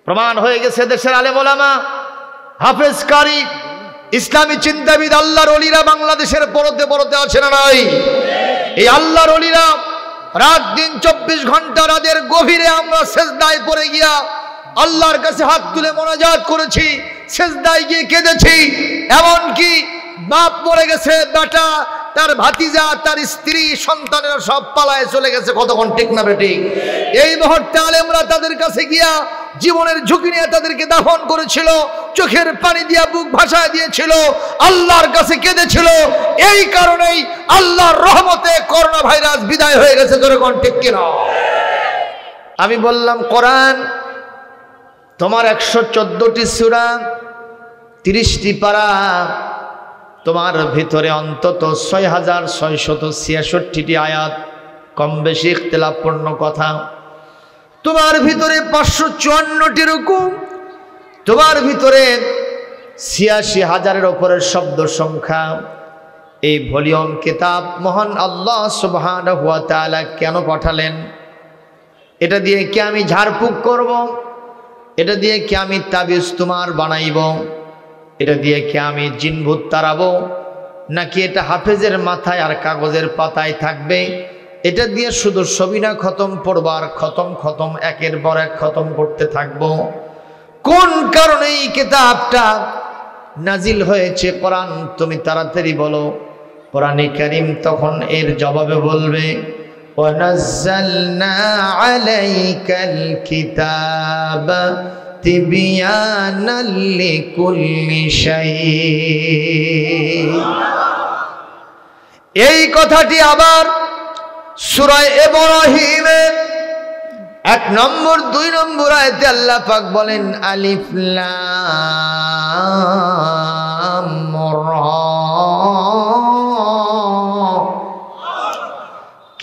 প্রমাণ হয়ে গেছে দেশের আলেম ওলামা, হাফেজ কারি, ইসলামী চিন্তাবিদ, আল্লাহর ওলিরা বাংলাদেশের পরতে পরতে আছে না নাই? এই আল্লাহর ওলিরা রাত দিন 24 ঘন্টা রাতের গভীরে আমরা সেজদায় পড়ে গিয়া আল্লাহর কাছে হাত তুলে মোনাজাত করেছি, সেজদায় গিয়ে কেঁদেছি। এমনকি বাপ মরে গেছে, বেটা, তার ভাতিজা, তার স্ত্রী, সন্তানেরা সব পালায় চলে গেছে। কতক্ষণ ঠিক না বেঠিক? এই মুহূর্তে আলেমরা তাদের কাছে গিয়া জীবনের ঝুঁকি নিয়ে তাদেরকে দাফন করেছিল, চোখের পানি দিয়া বুক ভাসায় দিয়েছিল, আল্লাহর কাছে কেঁদেছিল। এই কারণেই আল্লাহর রহমতে করোনা ভাইরাস বিদায় হয়ে গেছে। যখন ঠিক কিনা? আমি বললাম কোরআন তোমার 114টি সূরা, 30টি পারা, তোমার ভিতরে অন্তত 6666টি আয়াত, কম বেশি ইখতিলাফপূর্ণ কথা। তোমার ভিতরে 554টি রুকু, তোমার ভিতরে 86,000-এর উপরের শব্দ সংখ্যা। এই ভলিউম কিতাব মহান আল্লাহ সুবহানাহু ওয়া তাআলা কেন পাঠালেন? এটা দিয়ে কি আমি ঝাড়ফুঁক করব? এটা দিয়ে কি আমি তাবিজ তোমার বানাইব? এটা দিয়ে কি আমি জিন ভূত তাড়াবো? নাকি এটা হাফেজের মাথায় আর কাগজের পাতায় থাকবে? এটা দিয়ে শুধু সবিনা খতম পড়বার, খতম একের পর এক খতম করতে থাকবো? কোন কারণে এই কিতাবটা নাজিল হয়েছে? কোরআন তুমি তাড়াতাড়ি বলো। কোরআনে কারীম তখন এর জবাবে বলবে, ওয়ানাজ্জালনা আলাইকাল কিতাবা তিবিয়ানাল লিকুল্লি শাই। এই কথাটি আবার সূরা ইব্রাহিমে 1 নম্বর 2 নম্বর আয়াতে আল্লাহ পাক বলেন, আলিফ লাম রা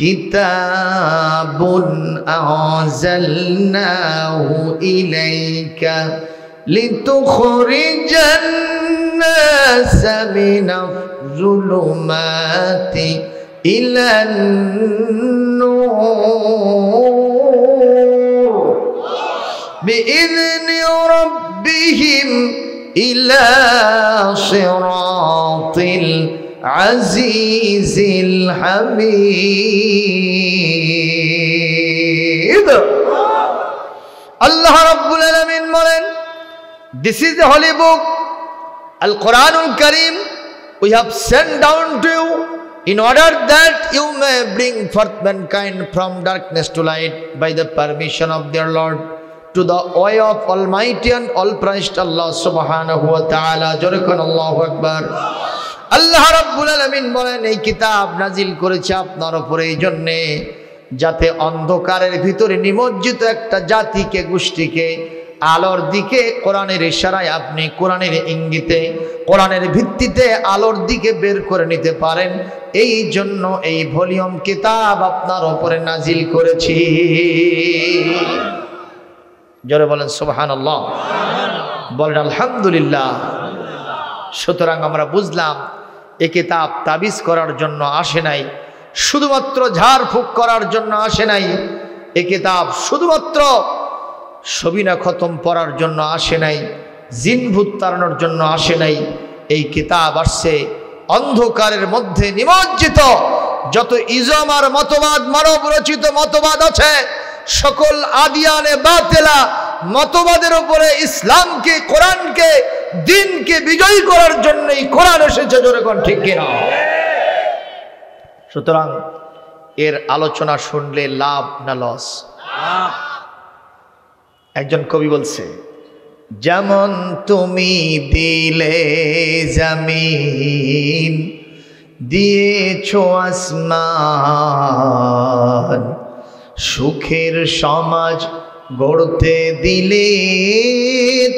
কিতাবুন আনজালনাহু ইলাইকা লিতুখরিজান নাসা মিনাজ যুলুমাতি ইলান নূর বিইذনি রাব্বিহিম ইলা সিরাতিল আজিজিল হামিদ। আল্লাহ রাব্বুল আলামিন বলেন, this is the holy book, Al Quranul Karim, we have sent down to you in order that you may bring forth mankind from darkness to light by the permission of their Lord to the way of Almighty and all-praised Allah subhanahu wa ta'ala. Jorekon Allahu Akbar. আল্লাহ রাব্বুল আলামিন বলেন, এই কিতাব নাজিল করেছে আপনার উপরে এই জন্যে যাতে অন্ধকারের ভিতরে নিমজ্জিত একটা জাতিকে, গোষ্ঠীকে আলোর দিকে কোরআনের ইশারায় আপনি কোরআনের ইঙ্গিতে, কোরআনের ভিত্তিতে আলোর দিকে বের করে নিতে পারেন। এই জন্য এই ভলিউম কিতাব আপনার উপরে নাজিল করেছি। জোরে বলেন সুবহানাল্লাহ, বলেন আলহামদুলিল্লাহ। সুতরাং আমরা বুঝলাম এই কিতাব তাবিজ করার জন্য আসে নাই, শুধুমাত্র ঝাড়ফুঁক করার জন্য আসে নাই। এই কিতাব শুধুমাত্র সবিনা খতম পড়ার জন্য আসে নাই, জিন ভূত তাড়ানোর জন্য আসে নাই। এই কিতাব আসছে অন্ধকারের মধ্যে নিমজ্জিত যত ইজম আর মতবাদ, মানব রচিত মতবাদ আছে, সকল আদিয়ানে বাতেলা মতবাদের উপরে ইসলামকে, কোরআনকে, দ্বীনকে বিজয়ী করার জন্যই কোরআন এসেছে। জোরে কোন ঠিক কিনা? সুতরাং এর আলোচনা শুনলে লাভ না লস? একজন কবি বলছে, যেমন তুমি দিলে জমিন, দিয়েছো আসমান, সুখের সমাজ গড়তে দিলে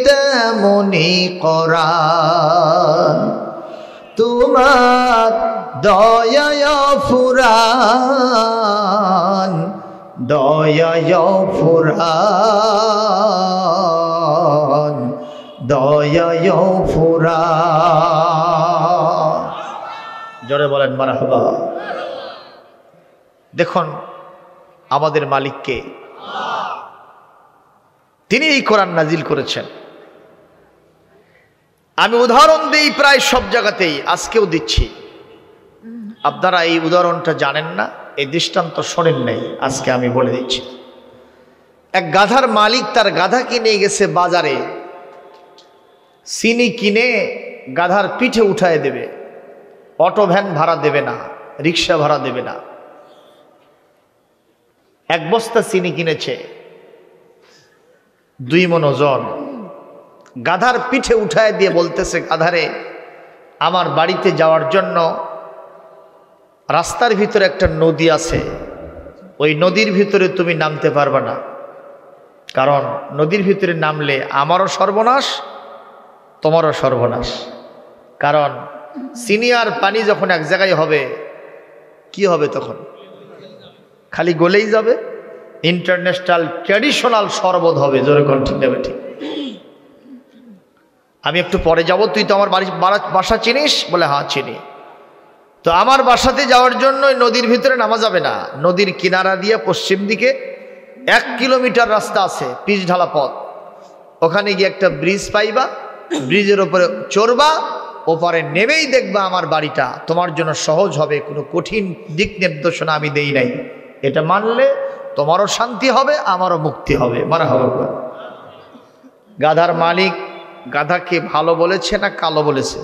তেমনি কোরআন, তোমার দয়ায় ফুরান, দয়ায় ফুরান, দয়ায় ফুরান। জোরে বলেন মারহাবা। দেখুন আমাদের মালিককে তিনি এই কোরআন নাজিল করেছেন। আমি উদাহরণ দিই প্রায় সব জায়গাতেই, আজকেও দিচ্ছি। আপনারা এই উদাহরণটা জানেন না, এই দৃষ্টান্ত শোনেন নাই, আজকে আমি বলে দিচ্ছি। এক গাধার মালিক তার গাধাকে নিয়ে গেছে বাজারে, চিনি কিনে গাধার পিঠে উঠায় দেবে, অটো ভ্যান ভাড়া দেবে না, রিক্সা ভাড়া দেবে না। এক বস্তা চিনি কিনেছে, 2 মণ ওজন, গাধার পিঠে উঠায় দিয়ে বলতেছে, গাধারে আমার বাড়িতে যাওয়ার জন্য রাস্তার ভিতরে একটা নদী আছে, ওই নদীর ভিতরে তুমি নামতে পারবে না, কারণ নদীর ভিতরে নামলে আমারও সর্বনাশ, তোমারও সর্বনাশ। কারণ চিনি আর পানি যখন এক জায়গায় হবে, কি হবে তখন? খালি গলেই যাবে। ইন্টারন্যাশনাল ট্র্যাডিশনাল শরবত হবে। জোরে কোন ঠিক নেবে ঠিক। আমি একটু পরে যাব, তুই তো আমার বাসা চিনিস? বলে হ্যাঁ চিনি। তো আমার বাসাতে যাওয়ার জন্য নদীর ভিতরে নামা যাবে না, নদীর কিনারা দিয়ে পশ্চিম দিকে 1 কিলোমিটার রাস্তা আছে, পিচ ঢালা পথ, ওখানে গিয়ে একটা ব্রিজ পাইবা, ব্রিজের ওপরে চড়বা, ওপারে নেমেই দেখবা আমার বাড়িটা, তোমার জন্য সহজ হবে, কোনো কঠিন দিক নির্দেশনা আমি দেই নাই। এটা মানলে তোমারও শান্তি হবে, আমারও মুক্তি হবে। মারহাবা। গাধার মালিক গাধাকে ভালো বলেছে না কালো বলেছে?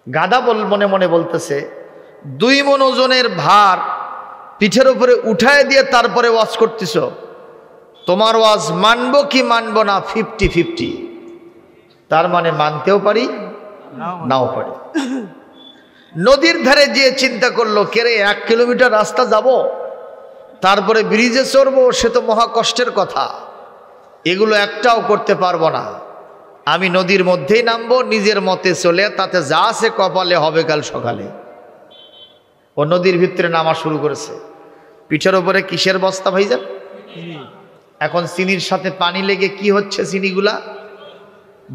গাধা মনে মনে বলতেছে, 2 মণ ওজনের ভার পিঠের উপরে উঠায় দিয়ে তারপরে ওয়াজ করতেছ, তোমার ওয়াজ মানবো কি মানবো না 50-50। তার মানে মানতেও পারি নাও পারি। নদীর ধারে যে চিন্তা করলো, কেরে 1 কিলোমিটার রাস্তা যাব, তারপরে ব্রিজে চড়বো, সে তো মহা কষ্টের কথা, এগুলো একটাও করতে পারবো না। আমি নদীর মধ্যেই নামবো, নিজের মতে চলে, তাতে যা আছে কপালে হবে কাল সকালে। ও নদীর ভিতরে নামা শুরু করেছে। পিঠের ওপরে কিসের বস্তা ভাইজান? এখন চিনির সাথে পানি লেগে কি হচ্ছে, চিনিগুলা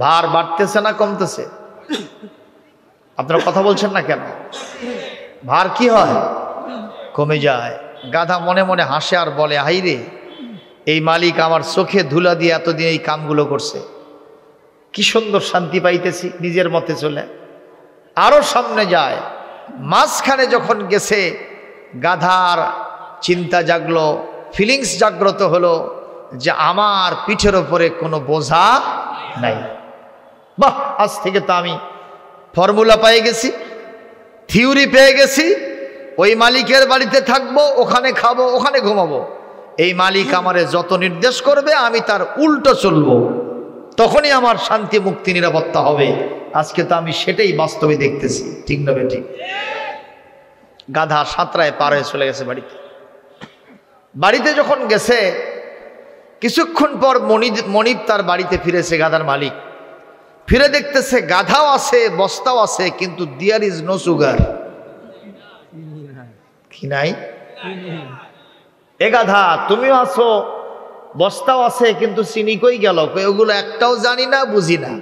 ভার বাড়তেছে না কমতেছে? আপনারা কথা বলছেন না কেন? ভার কি হয়? কমে যায়। গাধা মনে মনে হাসে আর বলে, হাইরে, এই মালিক আমার চোখে ধুলা দিয়ে এতদিন এই কামগুলো করছে, কি সুন্দর শান্তি পাইতেছি নিজের মতে চলে। আরো সামনে যায়, মাঝখানে যখন গেছে, গাধার চিন্তা জাগলো, ফিলিংস জাগ্রত হলো যে আমার পিঠের ওপরে কোনো বোঝা নাই। বাহ, আজ থেকে তো আমি ফর্মুলা পেয়ে গেছি, থিওরি পেয়ে গেছি, ওই মালিকের বাড়িতে থাকবো, ওখানে খাবো, ওখানে ঘুমাবো, এই মালিক আমারে যত নির্দেশ করবে আমি তার উল্টো চলবো, তখনই আমার শান্তি মুক্তি নিরাপত্তা হবে। আজকে তো আমি সেটাই বাস্তবে দেখতেছি, ঠিক না ঠিক? গাধা সাঁতরায় পার হয়ে চলে গেছে বাড়িতে। বাড়িতে যখন গেছে, কিছুক্ষণ পর মনিব তার বাড়িতে ফিরেছে, গাধার মালিক ফিরে দেখতেছে গাধাও আছে, বস্তাও আছে, কিন্তু দেয়ার ইজ নো সুগার। কি নাই? এ গাধা, তুমিও আছো, বস্তাও আছে, কিন্তু চিনি কই গেল? ওগুলো একটাও জানি না, বুঝি না,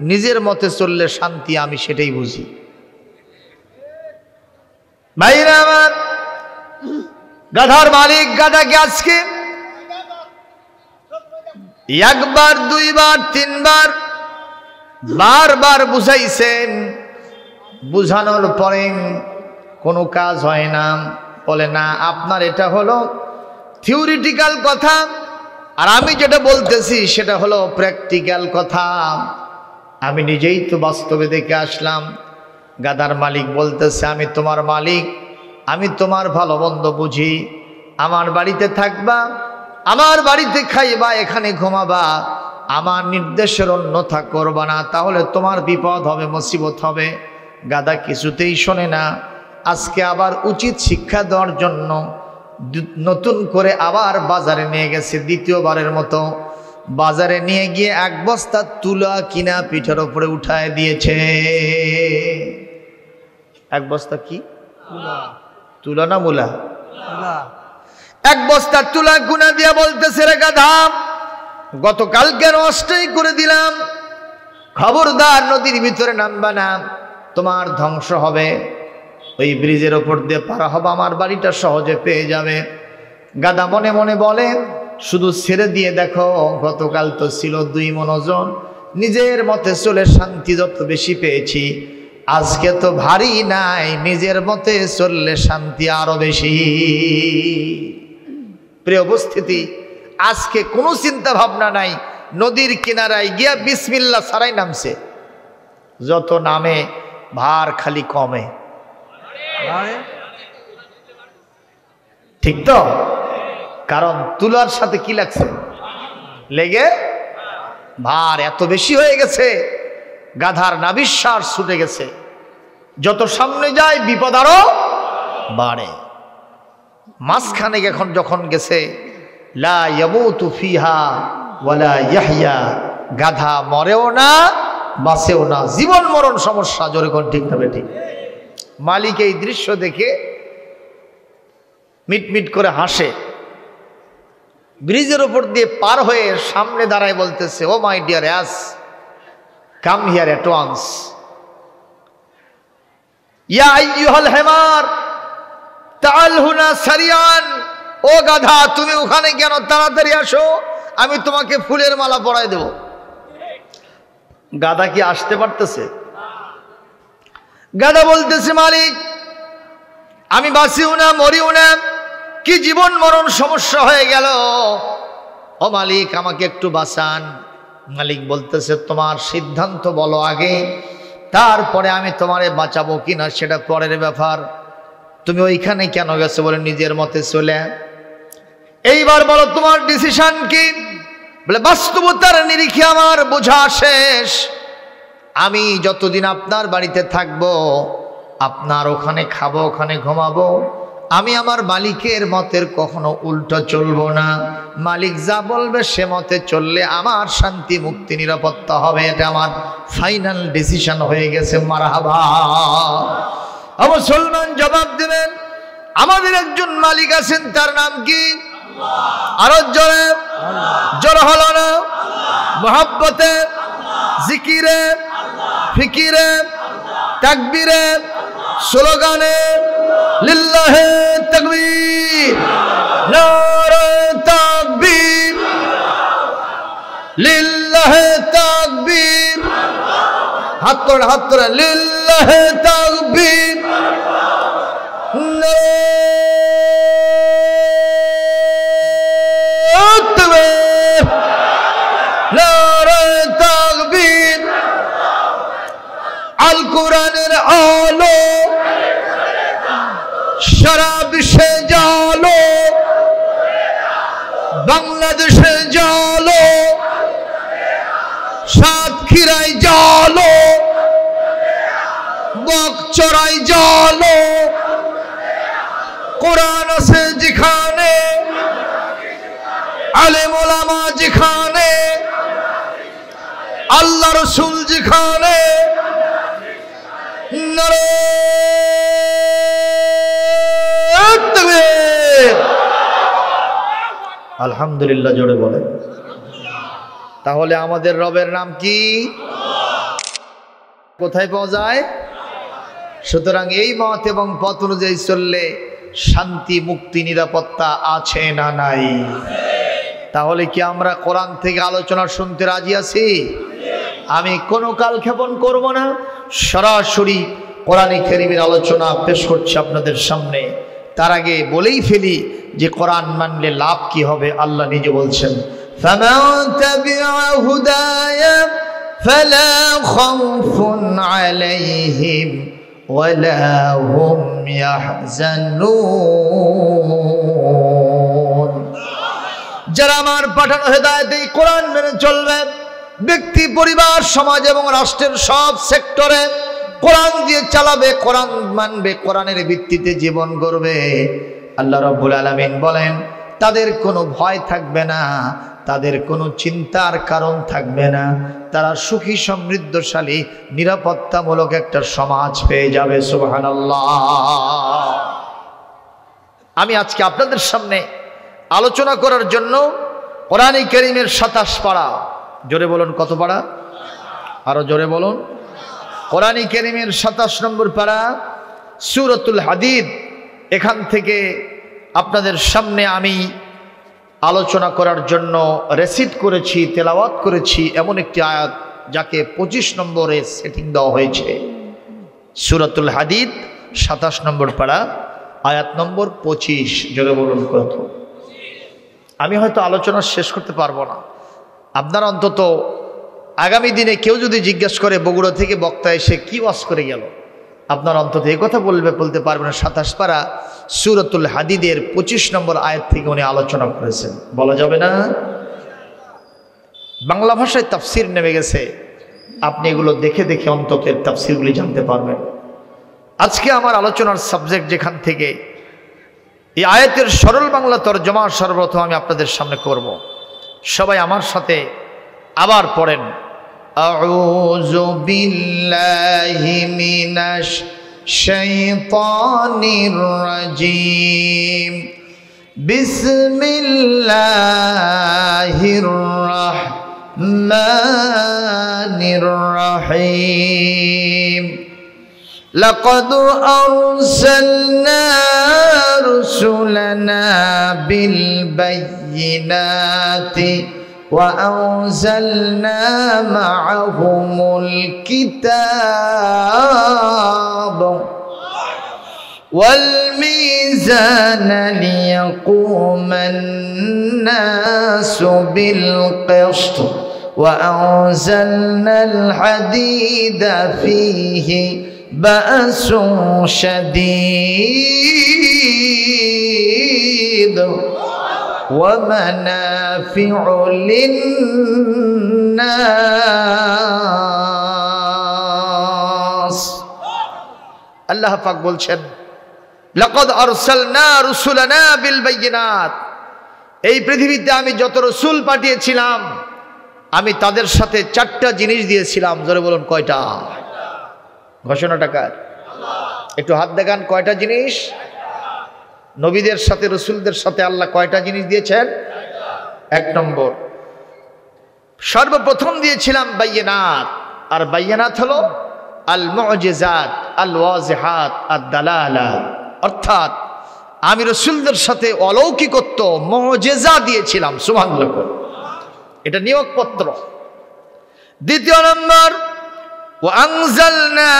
নিজের মতে চললে শান্তি, আমি সেটাই বুঝি। ভাইরা আমার, গাধার মালিক গাধাকে আজকে 1 বার 2 বার 3 বার বারবার বুঝাইছেন, বুঝানোর পরে কোনো কাজ হয় না। বলে না, আপনার এটা হলো থিওরিটিক্যাল কথা, আর আমি যেটা বলতেছি সেটা হলো প্র্যাকটিক্যাল কথা, আমি নিজেই তো বাস্তবে দেখে আসলাম। গাধার মালিক বলতেছে, আমি তোমার মালিক, আমি তোমার ভালো মন্দ বুঝি, আমার বাড়িতে থাকবা, আমার বাড়িতে খাইবা, এখানে ঘুমাবা, আমার নির্দেশের অন্যথা করবা না, তাহলে তোমার বিপদ হবে, মুসিবত হবে। গাধা কিছুতেই শোনে না। আজকে আবার উচিত শিক্ষা দেওয়ার জন্য নতুন করে আবার বাজারে নিয়ে গেছে, দ্বিতীয়বারের মতো বাজারে নিয়ে গিয়ে 1 বস্তা তুলা কিনা পিঠের উপরে উঠায় দিয়েছে। 1 বস্তা কি? তুলা না মূলা? 1 বস্তা তুলা গুনা দিয়া বলতেছে, রে গাধা, গতকালকে নষ্টই করে দিলাম, খবরদার নদীর ভিতরে নামবা না, তোমার ধ্বংস হবে। ওই ব্রিজের ওপর দিয়ে পার হবা, আমার বাড়িটা সহজে পেয়ে যাবে। গাধা মনে মনে বলে, শুধু ছেড়ে দিয়ে দেখো, গতকাল তো ছিল 2 মণ ওজন, নিজের মতে চলে শান্তি যত বেশি পেয়েছি, আজকে তো ভারী নাই, নিজের মতে চললে শান্তি আরো বেশি। প্রিয় উপস্থিতি, আজকে কোনো চিন্তা ভাবনা নাই, নদীর কিনারায় গিয়া বিসমিল্লাহ ছাড়াই নামছে, যত নামে ভার খালি কমে। ঠিক তো? কারণ তুলার সাথে কি লাগছে, লেগে ভার এত বেশি হয়ে গেছে, গাধার নাভিশ্বাস ছুটে গেছে, যত সামনে যায় বিপদ আরো বাড়ে। মাঝখানে এখন যখন গেছে, লা ইয়ামুতু ফিহা ওয়ালা ইয়াহইয়া, গাধা মরেও না বাঁচেও না, জীবন মরণ সমস্যা। জোরে কোন ঠিক না বেঠিক? মালিক এই দৃশ্য দেখে মিটমিট করে হাসে, ব্রিজের উপর দিয়ে পার হয়ে সামনে দাঁড়ায় বলতেছে, oh my dear ass, come here at once. ইয়া আইয়ুহাল হিমার তাআল হুনা সারিয়ান, ও গাধা তুমি ওখানে কেন, তাড়াতাড়ি আসো, আমি তোমাকে ফুলের মালা পরাই দেব। গাধা কি আসতে পারতেছে? গাধা বলতেছে, মালিক আমি বাঁচিও না মরিও না, কি জীবন মরণ সমস্যা হয়ে গেল, ও মালিক আমাকে একটু বাঁচান। মালিক বলতেছে, তোমার সিদ্ধান্ত বলো আগে, তারপরে আমি তোমারে বাঁচাবো কিনা সেটা পরের ব্যাপার। তুমি ওইখানে কেন গেছো? বলে নিজের মতে চলে। এইবার বলো তোমার ডিসিশন কি? বলে বাস্তবতার নিরিখে আমার বোঝা শেষ, আমি যতদিন আপনার বাড়িতে থাকবো, আপনার ওখানে খাবো, ওখানে ঘুমাবো, আমি আমার মালিকের মতের কখনো উল্টো চলবো না। মালিক যা বলবে সে মতে চললে আমার শান্তি মুক্তি নিরাপত্তা হবে, এটা আমার ফাইনাল ডিসিশন হয়ে গেছে। মারহাবা। মুসলমান জবাব দেবেন, আমাদের একজন মালিক আছেন, তার নাম কি? আরো জোরে, জোরে হলো না? মোহাব্বতে, জিকিরে, ফিকিরে, তাকবীরে, স্লোগানে, লিল্লাহে তাকবীর, নারে তাকবীর, লিল্লাহে তাকবীর, হাত তোলে, লিল্লাহে তাকবীর, নারে তাকবীর, নারে তাকবীর। আল কোরআনের আলো সারা বিশ্বে জালো, বাংলাদেশে জালো, সাতক্ষীরায় জালো, বকচড়ায় জালো, কোরআন আছে যেখানে, আলেম ওলামা যেখানে, আল্লাহ রসুল যেখানে, আলহামদুলিল্লাহ জোরে বলেন। তাহলে আমাদের রবের নাম কি? কোথায় পাওয়া যায়? সুতরাং এই মত এবং পথ অনুযায়ী চললে শান্তি মুক্তি নিরাপত্তা আছে না নাই? তাহলে কি আমরা কোরআন থেকে আলোচনা শুনতে রাজি আছি? আমি কোনো কালক্ষেপণ করব না, সরাসরি কোরআনে কারীমের আলোচনা পেশ করছি আপনাদের সামনে। তার আগে বলেই ফেলি যে কোরআন মানলে লাভ কি হবে। আল্লাহ নিজে বলছেন, ফামান তাবিআ হুদায়া ফালা খাউফুন আলাইহিম ওয়ালা হুম ইয়াহজানুন। যারা আমার পাঠানো হেদায়েতে কোরআন মেনে চলবে, ব্যক্তি, পরিবার, সমাজ এবং রাষ্ট্রের সব সেক্টরে কোরআন দিয়ে চালাবে, কোরআন মানবে, কোরআনের ভিত্তিতে জীবন গড়বে, আল্লাহ রাব্বুল আলামিন বলেন তাদের কোনো ভয় থাকবে না, তাদের কোনো চিন্তার কারণ থাকবে না, তারা সুখী সমৃদ্ধশালী নিরাপত্তামূলক একটা সমাজ পেয়ে যাবে। সুবহানাল্লাহ। আমি আজকে আপনাদের সামনে আলোচনা করার জন্য কোরআনে কারীমের 27 পারা, জোরে বলুন কত পারা? আরো জোরে বলুন। কোরআনে কারীমের 27 নম্বর পারা, সূরাতুল হাদীদ, এখান থেকে আপনাদের সামনে আমি আলোচনা করার জন্য রেসিট করেছি, তেলাওয়াত করেছি এমন একটি আয়াত যাকে 25 নম্বরে সেটিং দেওয়া হয়েছে। সূরাতুল হাদিদ 27 নম্বর পারা, আয়াত নম্বর 25। জোরে বলুন কত? আমি হয়তো আলোচনা শেষ করতে পারবো না। আপনারা অন্তত আগামী দিনে কেউ যদি জিজ্ঞেস করে বগুড়া থেকে বক্তা এসে কি ওয়াজ করে গেল, আপনারা অন্তত এই কথা বলতে পারবেন 27 পারা সূরাতুল হাদিদের 25 নম্বর আয়াত থেকে উনি আলোচনা করেছেন। বলা যাবে না? বাংলা ভাষায় তাফসির নেমে গেছে, আপনি এগুলো দেখে দেখে অন্তত এর তাফসিরগুলি জানতে পারবেন। আজকে আমার আলোচনার সাবজেক্ট যেখান থেকে এই আয়াতের সরল বাংলা তরজমা সর্বপ্রথম আমি আপনাদের সামনে করব। সবাই আমার সাথে আবার পড়েন, আউযু বিল্লাহি মিনাশ শাইতানির রাজিম, বিসমিল্লাহির রাহমানির রাহিম। لقد أرسلنا رسلنا بالبينات وأنزلنا معهم الكتاب والميزان ليقوم الناس بالقسط وأنزلنا الحديد فيه بأس شديد ومنافع للناس। আল্লাহ পাক বলছেন, লাকাদ আরসালনা রুসুলানা বিল বাইয়িনাত, এই পৃথিবীতে আমি যত রসুল পাঠিয়েছিলাম আমি তাদের সাথে 4টা জিনিস দিয়েছিলাম। জোরে বলুন কয়টা? ঘোষণাটা কার? একটু হাত দেখান। কয়টা জিনিস? নবীদের সাথে রসুলদের সাথে আল্লাহ কয়টা জিনিস দিয়েছেন? 1 নম্বর, সর্বপ্রথম দিয়েছিলাম বাইয়িনাত। আর বাইয়িনাত হলো আল মুজিজাত আল ওয়াজিহাত আদ দালালা, অর্থাৎ আমি রসুলদের সাথে অলৌকিকত্ব মুজিজা দিয়েছিলাম। সুবহানাল্লাহ, এটা নিয়োগপত্র। দ্বিতীয় নম্বর, ওয়ানজালনা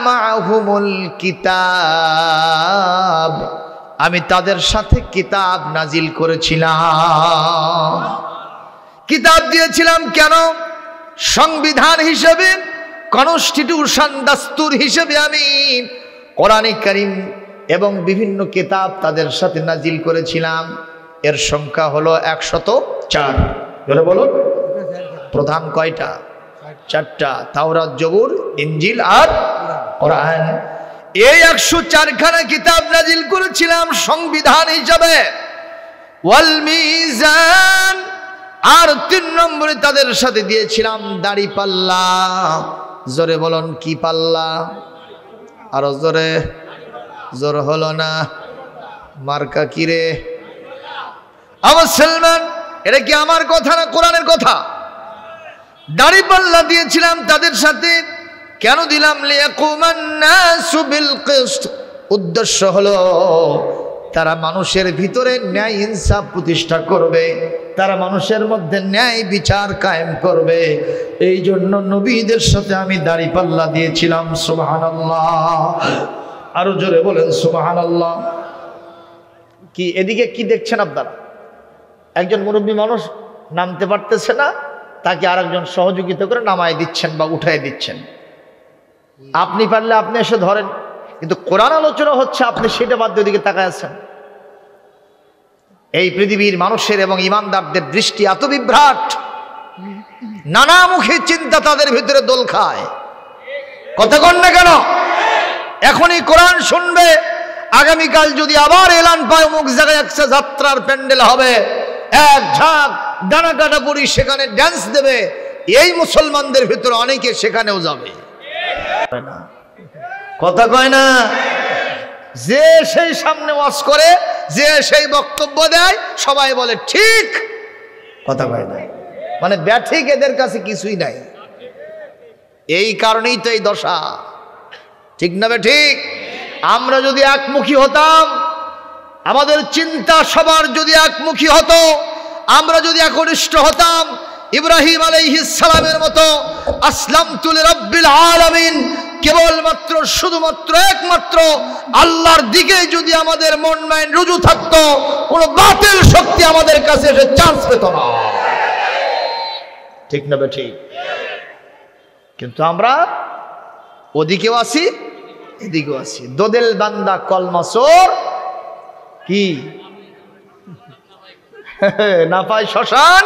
মাআহুমুল কিতাব, আমি তাদের সাথে কিতাব নাজিল করেছিলাম। কিতাব দিয়েছিলাম কেন? সংবিধান হিসেবে, কনস্টিটিউশন দাস্তুর হিসেবে আমি কোরআনে কারীম এবং বিভিন্ন কিতাব তাদের সাথে নাজিল করেছিলাম। এর সংখ্যা হলো 104। বলে বলুন, প্রধান কয়টা? 4টা, তাওরাত, জবুর, ইনজিল আর কোরআন। এই 104খানা কিতাব নাজিল করেছিলাম সংবিধান হিসাবে। ওয়াল মিজান, আর 3 নম্বরে তাদের সাথে দিয়েছিলাম দাড়ি পাল্লা। জোরে বলুন কি পাল্লা? আরো জোরে। জোর হলো না, মার্কা কিরে? আমার সালমান, এটা কি আমার কথা না কোরআনের কথা? দাড়ি পাল্লা দিয়েছিলাম তাদের সাথে। কেন দিলাম? লিয়াকুমান নাসু বিল কিসত, উদ্দেশ্য হলো তারা মানুষের ভিতরে ন্যায় ইনসাফ প্রতিষ্ঠা করবে, তারা মানুষের মধ্যে ন্যায় বিচার কায়েম করবে। এই জন্য নবীদের সাথে আমি দাড়ি পাল্লা দিয়েছিলাম। সুবহানাল্লাহ, আরো জোরে বলেন সুবহানাল্লাহ। কি এদিকে কি দেখছেন আপনারা? একজন মুরব্বী মানুষ নামতে পারতেছে না, তাকে আরেকজন সহযোগিতা করে নামায় দিচ্ছেন বা উঠাই দিচ্ছেন। আপনি পারলে আপনি এসে ধরেন, কিন্তু কোরআন আলোচনা হচ্ছে, আপনি সেটা বাদ দিয়ে ওদিকে তাকায় আছেন। এই পৃথিবীর মানুষের এবং ইমানদারদের দৃষ্টি এত বিভ্রাট, নানামুখী চিন্তা তাদের ভিতরে দোল খায়। কথা কন না কেন? এখনই কোরআন শুনবে, আগামীকাল যদি আবার এলান পায় অমুক জায়গায় একটা যাত্রার প্যান্ডেল হবে, এক ঝাঁক ডানা কাটা পরি সেখানে ড্যান্স দেবে, এই মুসলমানদের ভিতরে অনেকে সেখানেও যাবে। কথা কয় না? যে সেই সামনে ওয়াজ করে, যে সেই বক্তব্য দেয়, সবাই বলে ঠিক। কথা কয় না, মানে ব্যাঠিক এদের কাছে কিছুই নাই। এই কারণেই তো এই দশা। ঠিক না ঠিক? আমরা যদি একমুখী হতাম, আমাদের চিন্তা সবার যদি একমুখী হতো, আমরা যদি একনিষ্ঠ হতাম ইব্রাহিম আলাইহিস সালামের মতো, আসলামতু লিরাব্বিল আলামিন, কেবলমাত্র শুধুমাত্র একমাত্র আল্লাহর দিকে যদি আমাদের মন মাইন্ড রুজু থাকতো, কোনো বাতিল শক্তি আমাদের কাছে এসে চান্স পেত না। ঠিক না ঠিক? কিন্তু আমরা ওদিকেও আসি এদিকেও আসি। দোদেল বান্দা কলমাসোর কি না পাই শ্মশান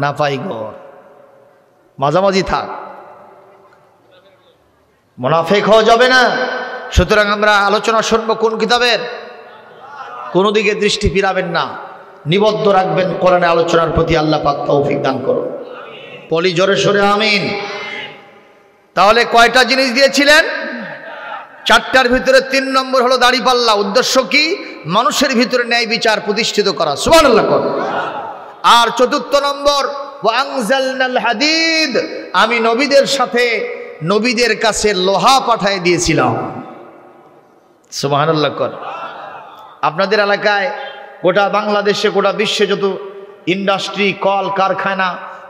না পাই ঘর, মাঝামাঝি থাক, মুনাফিক হওয়া যাবে না। সুতরাং আমরা আলোচনা শুনবো কোন কিতাবের? কোনো দিকে দৃষ্টি ফিরাবেন না, নিবদ্ধ রাখবেন কোরআনের আলোচনার প্রতি। আল্লাহ পাক তৌফিক দান করুন। পলি জোরে সরে আমিন। তাহলে কয়টা জিনিস দিয়েছিলেন? 4টার ভিতরে 3 নম্বর হলো দাড়িপাল্লা। উদ্দেশ্য কি? মানুষের ভিতরে ন্যায় বিচার প্রতিষ্ঠিত করা। সুবহানাল্লাহ। আর 4 নম্বর ওয়াংজালনাল হাদিদ, আমি নবীদের সাথে নবীদের কাছে লোহা পাঠিয়ে দিয়েছিলাম। সুবহানাল্লাহ। আপনাদের এলাকায়, গোটা বাংলাদেশে, গোটা বিশ্বে যত ইন্ডাস্ট্রি, কল কারখানা,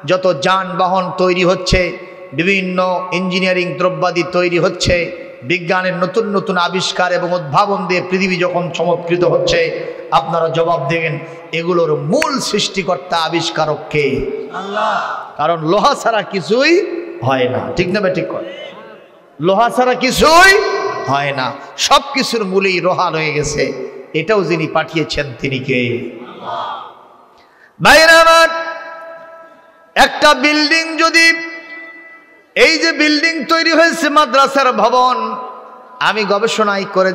যত যানবাহন তৈরি হচ্ছে, বিভিন্ন ইঞ্জিনিয়ারিং দ্রব্যাদি তৈরি হচ্ছে, বিজ্ঞানের নতুন নতুন আবিষ্কার এবং উদ্ভাবন দিয়ে পৃথিবী যখন চমৎকৃত হচ্ছে, আপনারা জবাব দেবেন এগুলোর মূল সৃষ্টিকর্তা আবিষ্কারক কে? আল্লাহ। কারণ লোহা ছাড়া কিছুই হয় না। ঠিক না ঠিক? লোহা ছাড়া কিছুই হয় না। সব কিছুর মূলেই লোহা রয়ে গেছে। এটাও যিনি পাঠিয়েছেন তিনি কে? ভাইরা আমার, একটা বিল্ডিং যদি, এই যে বিল্ডিং তৈরি হয়েছে মাদ্রাসার ভবন, আমি গবেষণা করে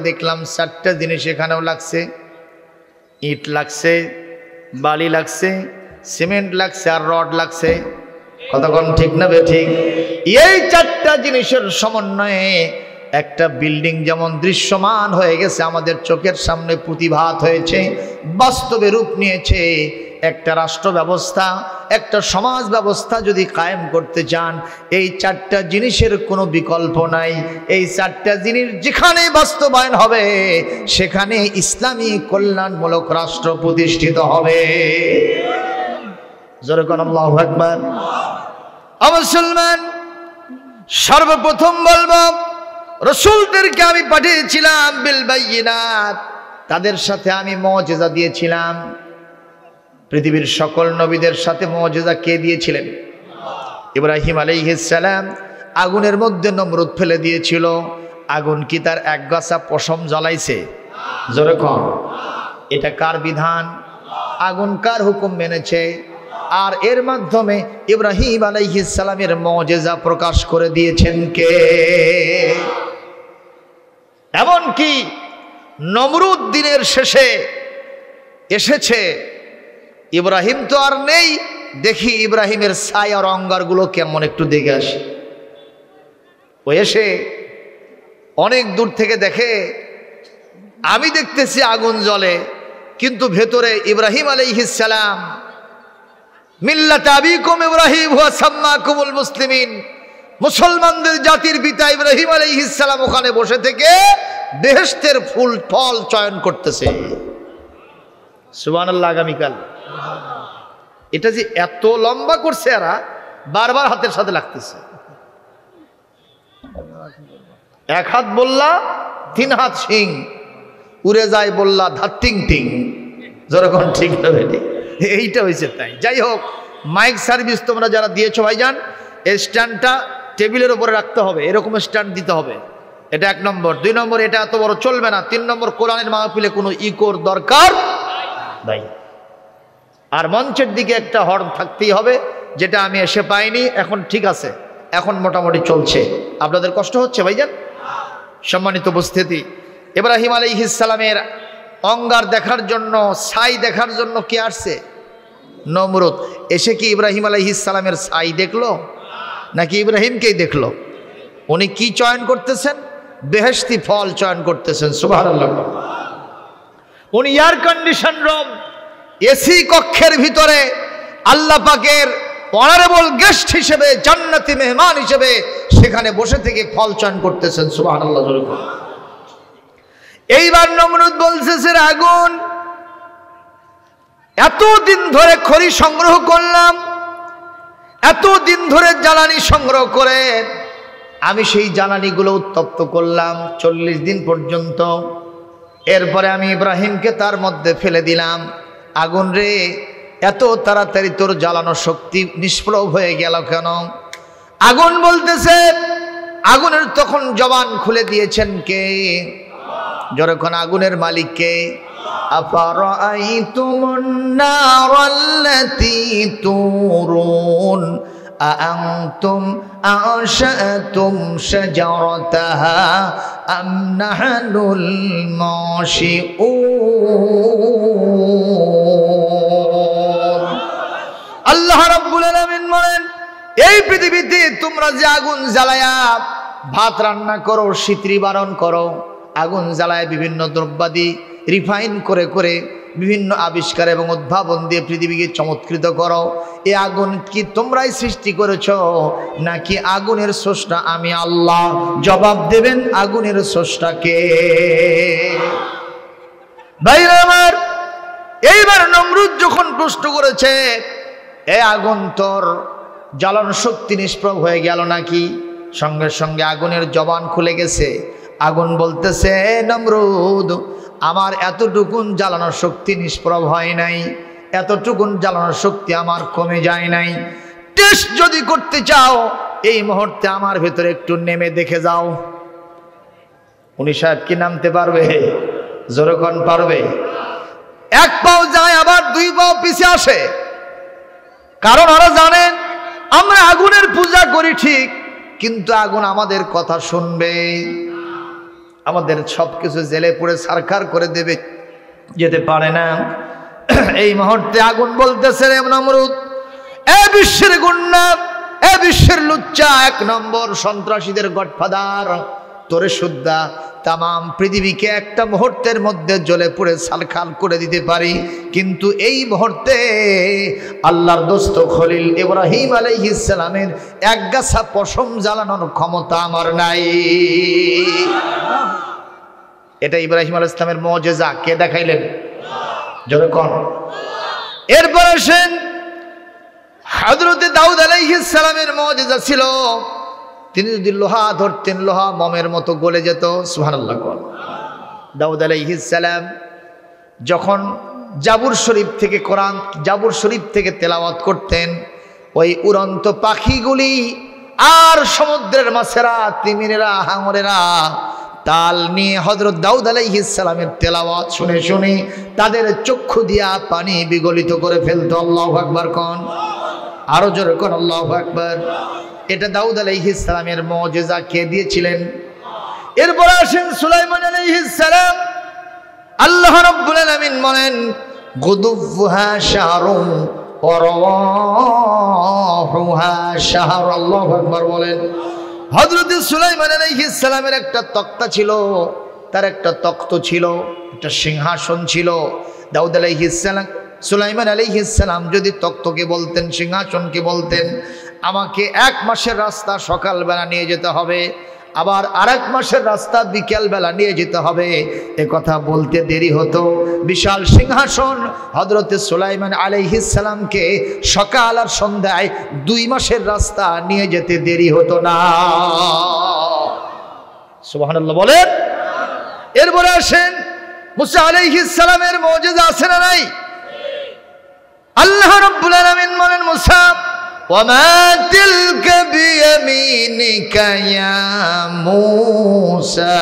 দেখলাম 4টা জিনিস এখানেও লাগছে। ইট লাগছে, বালি লাগছে, সিমেন্ট লাগছে, আর রড লাগছে। কতক্ষণ ঠিক না ঠিক? এই 4টা জিনিসের সমন্বয়ে একটা বিল্ডিং যেমন দৃশ্যমান হয়ে গেছে, আমাদের চোখের সামনে প্রতিভাত হয়েছে, বাস্তবে রূপ নিয়েছে। একটা রাষ্ট্র ব্যবস্থা, একটা সমাজ ব্যবস্থা যদি কায়েম করতে চান, এই 4টা জিনিসের কোনো বিকল্প নাই। এই 4টা জিনিস যেখানে বাস্তবায়ন হবে, সেখানে ইসলামী কল্যাণমূলক রাষ্ট্র প্রতিষ্ঠিত হবে। জোরে কোন আল্লাহু আকবার। মুসলমান, সর্বপ্রথম বলবো, রাসূলদেরকে আমি পাঠিয়েছিলাম বিল বাইয়িনাত, তাদের সাথে আমি মুজিজা দিয়েছিলাম। পৃথিবীর সকল নবীদের সাথে মুজিজা কে দিয়েছিলেন? ইব্রাহিম আলাইহিস সালাম আগুনের মধ্যে নমরুদ ফেলে দিয়েছিল। আগুন কি তার এক গাছা পশম জ্বালাইছে? জোরে কম। এটা কার বিধান? আগুন কার হুকুম মেনেছে? আর এর মাধ্যমে ইব্রাহিম আলাইহিস সালামের মুজিজা প্রকাশ করে দিয়েছেন কে? এমনকি নমরুদ দিনের শেষে এসেছে, ইব্রাহিম তো আর নেই, দেখি ইব্রাহিমের ছায়ার অঙ্গারগুলো কেমন, একটু দেখে আসি। ও এসে অনেক দূর থেকে দেখে, আমি দেখতেছি আগুন জ্বলে, কিন্তু ভেতরে ইব্রাহিম আলাইহিস সালাম, মিল্লাত আবিকুম ইব্রাহিম হুয়া সাম্মাকুমুল মুসলিমিন, মুসলমানদের জাতির পিতা ইব্রাহিম আলাইহিস সালাম ওখানে বসে থেকে বেহেশতের ফুল ফল চয়ন করতেছে। সুবহানাল্লাহ। আগামীকাল এটা যে এত লম্বা করছে, এরা বারবার হাতের সাথে লাগতেছে। 1 হাত বললা 3 হাত সিং, উড়ে যায় বললা ধাত টিং টিং। যেরকম ঠিক না বেটি? এইটা হয়েছে তাই। যাই হোক, মাইক সার্ভিস তোমরা যারা দিয়েছো ভাইজান, এই স্ট্যান্ডটা টেবিলের উপরে রাখতে হবে, এরকম স্ট্যান্ড দিতে হবে। এটা 1 নম্বর। 2 নম্বর, এটা এত বড় চলবে না। 3 নম্বর, কোরআনের মাহফিলে কোনো ইকোর দরকার নাই। আর মঞ্চের দিকে একটা হর্ন থাকতেই হবে, যেটা আমি এসে পাইনি। এখন ঠিক আছে, এখন মোটামুটি চলছে। আপনাদের কষ্ট হচ্ছে ভাইজান? সম্মানিত উপস্থিতি, ইব্রাহিম আলাইহিস সালামের অঙ্গার দেখার জন্য, ছাই দেখার জন্য কে আসছে? নমরুদ। এসে কি ইব্রাহিম আলাইহিস সালামের ছাই দেখলো নাকি ইব্রাহিমকেই দেখলো? উনি কি চয়ন করতেছেন? বেহেশতি ফল চয়ন করতেছেন। সুবহানাল্লাহ। উনি এয়ার কন্ডিশন রুম, এসি কক্ষের ভিতরে আল্লাহ পাকের অনারেবল গেস্ট হিসেবে, জান্নাতি মেহমান হিসেবে সেখানে বসে থেকে ফল চয়ন করতেছেন। সুবহানাল্লাহ। এইবার নমরুদ বলছে, আগুন এতদিন ধরে খড়ি সংগ্রহ করলাম, এতদিন ধরে জ্বালানি সংগ্রহ করে আমি সেই জ্বালানিগুলো উত্তপ্ত করলাম 40 দিন পর্যন্ত। এরপরে আমি ইব্রাহিমকে তার মধ্যে ফেলে দিলাম। আগুন রে, এত তাড়াতাড়ি তোর জ্বালানো শক্তি নিষ্প্রভ হয়ে গেল কেন? আগুন বলতেছে, আগুনের তখন জবান খুলে দিয়েছেন কে? যখন আগুনের মালিক কে? আফারাআইতুমুন নারাল্লাতী তুরুন আআনতুম আশাতুম শাজারাতাহা আম নাহনুল মাশিউন। আল্লাহ রাব্বুল আলামিন বলেন, এই পৃথিবীতে তোমরা যে আগুন জ্বালায়া ভাত রান্না করো, শীত নিবারণ করো, আগুন জ্বালায় বিভিন্ন দ্রব্যাদি রিফাইন করে করে বিভিন্ন আবিষ্কার এবং উদ্ভাবন দিয়ে পৃথিবীকে চমৎকৃত করো, এই আগুন কি তোমরাই সৃষ্টি করেছ নাকি আগুনের স্রষ্টা আমি আল্লাহ? জবাব দেবেন, আগুনের স্রষ্টাকে। ভাইরা আমার, এইবার নমরুদ যখন প্রশ্ন করেছে, এ আগুন তোর জ্বালানো শক্তি নিষ্প্রভ হয়ে গেল নাকি? সঙ্গে সঙ্গে আগুনের জবান খুলে গেছে। আগুন বলতেছে, নমরুদ, আমার এতটুকুন জ্বালানোর শক্তি নিষ্প্রভ হয় নাই, এতটুকুন জ্বালানোর শক্তি আমার কমে যায় নাই। টেস্ট যদি করতে চাও এই মুহূর্তে আমার ভেতরে একটু নেমে দেখে যাও। উনি সাহেব কি নামতে পারবে? জোরকন পারবে? এক পাও যায় আবার দুই পাও পিছে আসে, কারণ ওরা জানেন আমরা আগুনের পূজা করি ঠিক, কিন্তু আগুন আমাদের কথা শুনবে, আমাদের সবকিছু জেলে পুড়ে সারখার করে দেবে, যেতে পারে না। এই মুহূর্তে আগুন বলতেছে, রে নমরুদ, এ বিশ্বের গুন্ডা, এ বিশ্বের লুচ্চা, 1 নম্বর সন্ত্রাসীদের গডফাদার, তোরে সুদ্ধা তামাম পৃথিবীকে একটা মুহূর্তের মধ্যে জ্বলে পুড়ে সালখাল করে দিতে পারি, কিন্তু এই মুহূর্তে আল্লাহর দোস্ত খলিল ইব্রাহিম আলাইহিস সালামের এক গাছা পশম জ্বালানোর ক্ষমতা আমার নাই। এটা ইব্রাহিম আলাইহিস সালামের মুজিজা কে দেখাইলেন? জোরে কোন? এরপর আসেন হযরত দাউদ আলাইহিস সালামের মুজিজা ছিল, তিনি যদি লোহা ধরতেন লোহা মমের মতো গলে যেত। সুবহানাল্লাহ। দাউদ আলাইহিস সালাম যখন জাবুর শরীফ থেকে কোরআন, জাবুর শরীফ থেকে তেলাওয়াত করতেন, ওই উড়ন্ত পাখিগুলি আর সমুদ্রের মাছেরা, তিমিরেরা, হাঙরেরা তাল নিয়ে হযরত দাউদ আলাইহিস সালামের তেলাওয়াত শুনে শুনে তাদের চক্ষু দিয়া পানি বিগলিত করে ফেলতো। আল্লাহু আকবার কোন? আরো জোরে কোন আল্লাহু আকবার। এটা দাউদ আলাইহিস সালামের মুজিজা কে দিয়েছিলেন? এরপর আসেন সুলাইমান আলাইহিস সালাম। আল্লাহ রাব্বুল আলামিন বলেন, গুদুফুহা শাহরুন ওয়া রাওয়াহুহা শাহর। আল্লাহু আকবার বলেন। হযরত সুলাইমান আলাইহিস সালামের একটা তক্তা ছিল, তার একটা তখ্ত ছিল, একটা সিংহাসন ছিল। দাউদ আলাইহিস সালাম, সুলাইমান আলাইহিস সালাম যদি তখ্তকে বলতেন, সিংহাসনকে বলতেন, আমাকে 1 মাসের রাস্তা সকালবেলা নিয়ে যেতে হবে, আবার আরেক মাসের রাস্তা বিকেলবেলা নিয়ে যেতে হবে, এ কথা বলতে দেরি হতো। বিশাল সিংহাসন হযরত সুলাইমান আলাইহিস সালামকে সকাল আর সন্ধ্যায় 2 মাসের রাস্তা নিয়ে যেতে দেরি হতো না। সুবহানাল্লাহ বলেন। এরপরে আসেন মুসা আলাইহিস সালামের মুজিজা আছে না নাই? আল্লাহ রাব্বুল আলামিন বলেন, মুসা ওয়ামা তিলকা বিয়ামিনিকা ইয়া মুসা,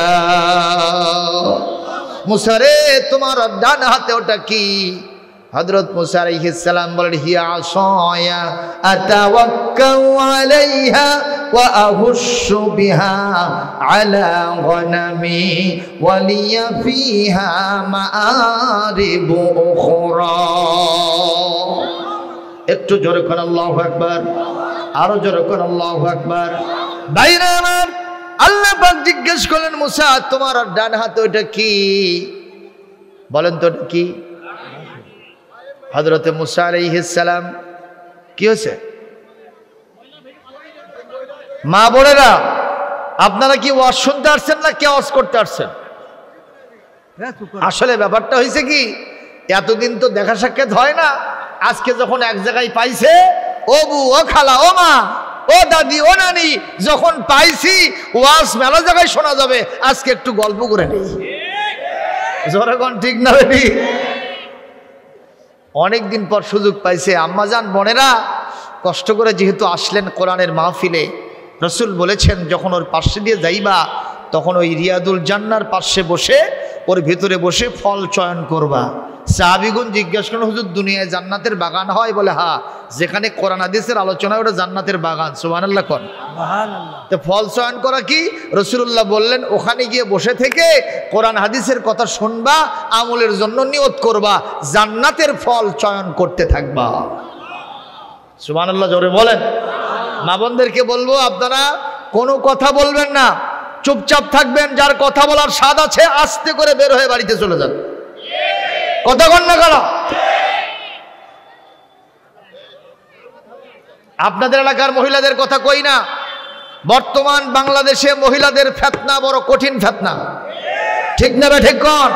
মুসা রে তোমার ডান হাতে ওটা কি? হযরত মুসা আলাইহিস সালাম বলেন, হিয়া আসায়া আতাওয়াক্কাউ আলাইহা ওয়া আহুশু বিহা আলা গনামি ওয়া লিয়া ফিহা মাআরিবু উখরা। একটু জোরে কোন আল্লাহু আকবার, আরো জোরে কোন আল্লাহু আকবার। ভাইরা আমার, আল্লাহ পাক জিজ্ঞেস করলেন, মুসা তোমার ডান হাতে ওটা কি? বলেন তো ওটা কি? হযরত মুসা আলাইহিস সালাম কি হয়েছে? মা বোনেরা, আপনারা কি ওয়াজ শুনতে আসছেন না কে ওয়াজ করতে আসছেন? আসলে ব্যাপারটা হয়েছে কি, এতদিন তো দেখা সাক্ষাৎ হয় না, আজকে যখন এক জায়গায় পাইছে, ও বু, ও খালা, ও মা, ও দাদি, ও নানি, যখন পাইছি ওয়াজ মেলা জায়গায় শোনা যাবে, আজকে একটু গল্প করে নেই। যখন ঠিক না বেটি? অনেকদিন পর সুযোগ পাইছে। আম্মাজান বোনেরা কষ্ট করে যেহেতু আসলেন কোরআনের মাহফিলে, রসুল বলেছেন যখন ওর পাশে দিয়ে যাইবা তখন ওই রিয়াদুল জান্নার পাশে বসে ওর ভেতরে বসে ফল চয়ন করবা। সাহাবীগণ জিজ্ঞাসা করেন, হুজুর দুনিয়ায় জান্নাতের বাগান হয়? বলে হ্যাঁ, যেখানে কোরআন হাদিসের আলোচনা ওটা জান্নাতের বাগান। সুবহানাল্লাহ কোন। তো ফল চয়ন করা কি? রাসূলুল্লাহ বললেন ওখানে গিয়ে বসে থেকে কোরআন হাদিসের কথা শুনবা, আমলের জন্য নিয়ত করবা, জান্নাতের ফল চয়ন করতে থাকবা। সুবহানাল্লাহ জোরে বলেন। মা বোনদেরকে বলবো আপনারা কোনো কথা বলবেন না, চুপচাপ থাকবেন। যার কথা বলার স্বাদ আছে আস্তে করে বের হয়ে বাড়িতে চলে যান। কথা কন না কেন? আপনাদের এলাকার মহিলাদের কথা কই না, বর্তমান বাংলাদেশে মহিলাদের ফিতনা বড় কঠিন ফিতনা, ঠিক না ঠিক কোন?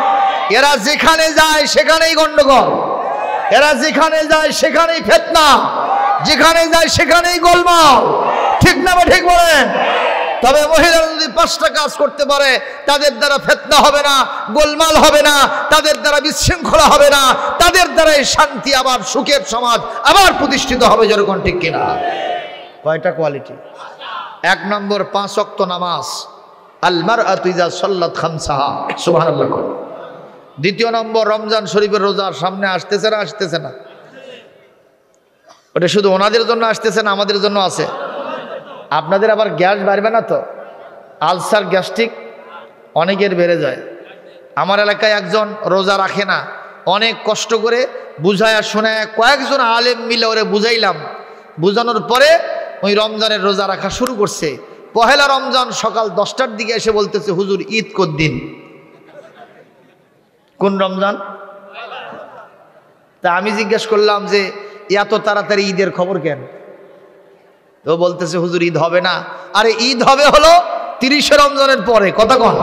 এরা যেখানে যায় সেখানেই গন্ডগোল, এরা যেখানে যায় সেখানেই ফিতনা, যেখানে যায় সেখানেই গোলমাল, ঠিক না ঠিক বলেন? তবে মহিলারা যদি 5টা কাজ করতে পারে তাদের দ্বারা ফিতনা হবে না, গোলমাল হবে না, তাদের দ্বারা বিশৃঙ্খলা হবে না, তাদের দ্বারাই শান্তি আবার সুখের সমাজ আবার প্রতিষ্ঠিত হবে। যেরকম ঠিক কিনা? কয়টা কোয়ালিটি? 1 নম্বর 5 ওয়াক্ত নামাজ, আল মারআতু ইযা সাল্লাত খামসাহা, সুবহানাল্লাহ। 2 নম্বর রমজান শরীফের রোজা সামনে আসতেছে না? আসতেছে না? ওটা শুধু ওনাদের জন্য আসতেছে না, আমাদের জন্য আছে। আপনাদের আবার গ্যাস বাড়বে না তো? আলসার গ্যাস্ট্রিক অনেকের বেড়ে যায়। আমার এলাকায় একজন রোজা রাখে না, অনেক কষ্ট করে বুঝায়া শোনায় কয়েকজন আলেম মিলে ওরে বুঝাইলাম, বুঝানোর পরে ওই রমজানের রোজা রাখা শুরু করছে। পহেলা রমজান সকাল 10টার দিকে এসে বলতেছে, হুজুর ঈদ কদ্দিন? কোন রমজান? তা আমি জিজ্ঞেস করলাম যে এত তাড়াতাড়ি ঈদের খবর কেন? ও বলতেছে হুজুর ঈদ হবে না। আরে ঈদ হবে হলো 30শে রমজানের পরে, কথা কন।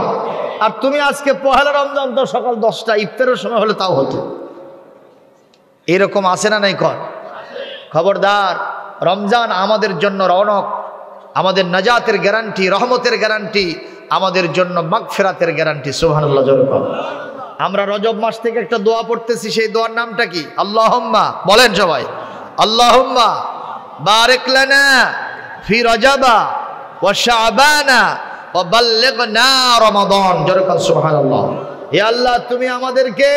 আর তুমি আজকে পহেলা রমজান তো সকাল 10টা, ইফতারের সময় হলে তাও হতো। এরকম আছে না নাই কন? খবরদার, রমজান আমাদের জন্য রৌনক, আমাদের নাজাতের গ্যারান্টি, রহমতের গ্যারান্টি, আমাদের জন্য মাগফিরাতের গ্যারান্টি। সুবহানাল্লাহ জোরে বলেন। আমরা রজব মাস থেকে একটা দোয়া পড়তেছি, সেই দোয়ার নামটা কি? আল্লাহুম্মা, বলেন সবাই, আল্লাহুম্মা বারিক লানা ফি রজবা ওয়া শাবানা ওয়া বাল্লিগনা রমাদান। জোরে বলেন সুবহানাল্লাহ। হে আল্লাহ, তুমি আমাদেরকে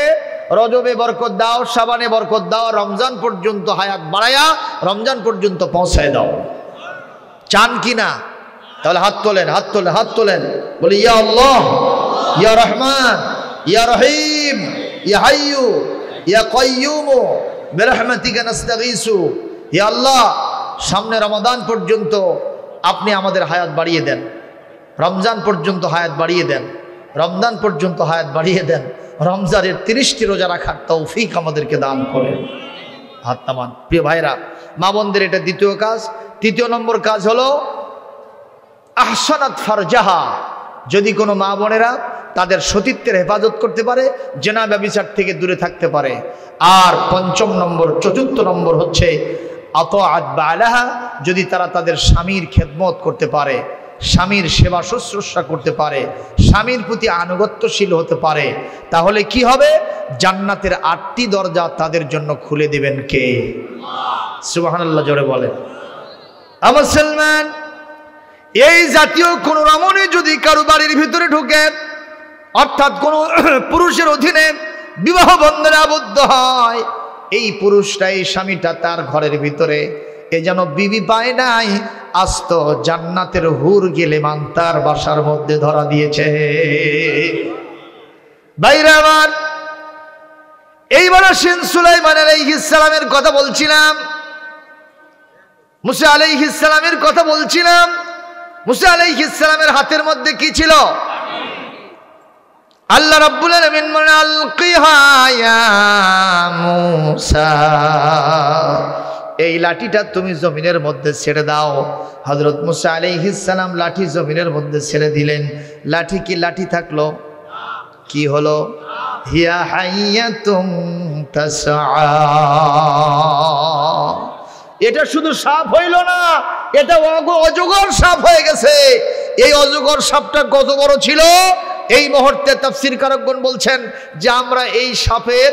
রজবে বরকত দাও, শাবানে বরকত দাও, রমজান পর্যন্ত হায়াত বাড়ায়া রমজান পর্যন্ত পৌঁছায় দাও। চান কি না? তাহলে হাত তোলেন, হাত তোলেন, হাত তোলেন, বলি ইয়া আল্লাহ, ইয়া রহমান, ইয়া রহিম, ইয়া হাইয়ু, ইয়া কাইয়্যুম, বিরহমাতিকা নাস্তাগীসু। হে আল্লাহ, সামনে রমাদান পর্যন্ত আপনি আমাদের হায়াত বাড়িয়ে দেন, রমজান পর্যন্ত হায়াত বাড়িয়ে দেন, রমজান পর্যন্ত হায়াত বাড়িয়ে দেন, রমজানের 30টি রোজা রাখার তৌফিক আমাদেরকে দান করেন। হাত নামান। প্রিয় ভাইরা, মা বোনদের এটা 2য় কাজ। 3য় নম্বর কাজ হলো আহসানাত ফারজাহা। যদি কোনো মা বোনেরা তাদের সতীত্বের হেফাজত করতে পারে, জেনা ব্যভিচার থেকে দূরে থাকতে পারে। আর 5ম নম্বর, 4র্থ নম্বর হচ্ছে আতাআত বালাহা। যদি তারা তাদের স্বামীর খেদমত করতে পারে, স্বামীর সেবা শুশ্রূষা করতে পারে, স্বামীর প্রতি আনুগত্যশীল হতে পারে, তাহলে কি হবে? জান্নাতের 8টি দরজা তাদের জন্য খুলে দিবেন কে? সুবহানাল্লাহ জোরে বলেন। মুসলমান, এই জাতীয় কোন রমণী যদি কারো বাড়ির ভিতরে ঢুকে, অর্থাৎ কোন পুরুষের অধীনে বিবাহ বন্ধনে আবদ্ধ হয়, এই পুরুষটা, এই স্বামীটা তার ঘরের ভিতরে এ যেন বিবি পায় নাই, আস্ত জান্নাতের হুর গেলেমান তার বাসার মধ্যে ধরা দিয়েছে। ভাইরা আমার, এইবার আসেন সুলাইমান আলাইহিস সালামের কথা বলছিলাম, মুসা আলাইহিস সালামের কথা বলছিলাম। মুসা আলাইহিস সালামের হাতের মধ্যে কি ছিল? আল্লাহ রাব্বুল আলামিন বলেন, আলকিহা ইয়া মুসা, এই লাঠিটা তুমি জমিনের মধ্যে ছেড়ে দাও। হযরত মুসা আলাইহিস সালাম লাঠি জমিনের মধ্যে ছেড়ে দিলেন। লাঠি কি লাঠি থাকলো? কি হলো? হিয়া হাইয়াতুম তাসআ। এটা শুধু সাপ হইল না, এটা অজগর সাপ হয়ে গেছে। এই অজগর সাপটা কত বড় ছিল এই মুহূর্তে তাফসীরকারগণ বলছেন যে আমরা এই সাপের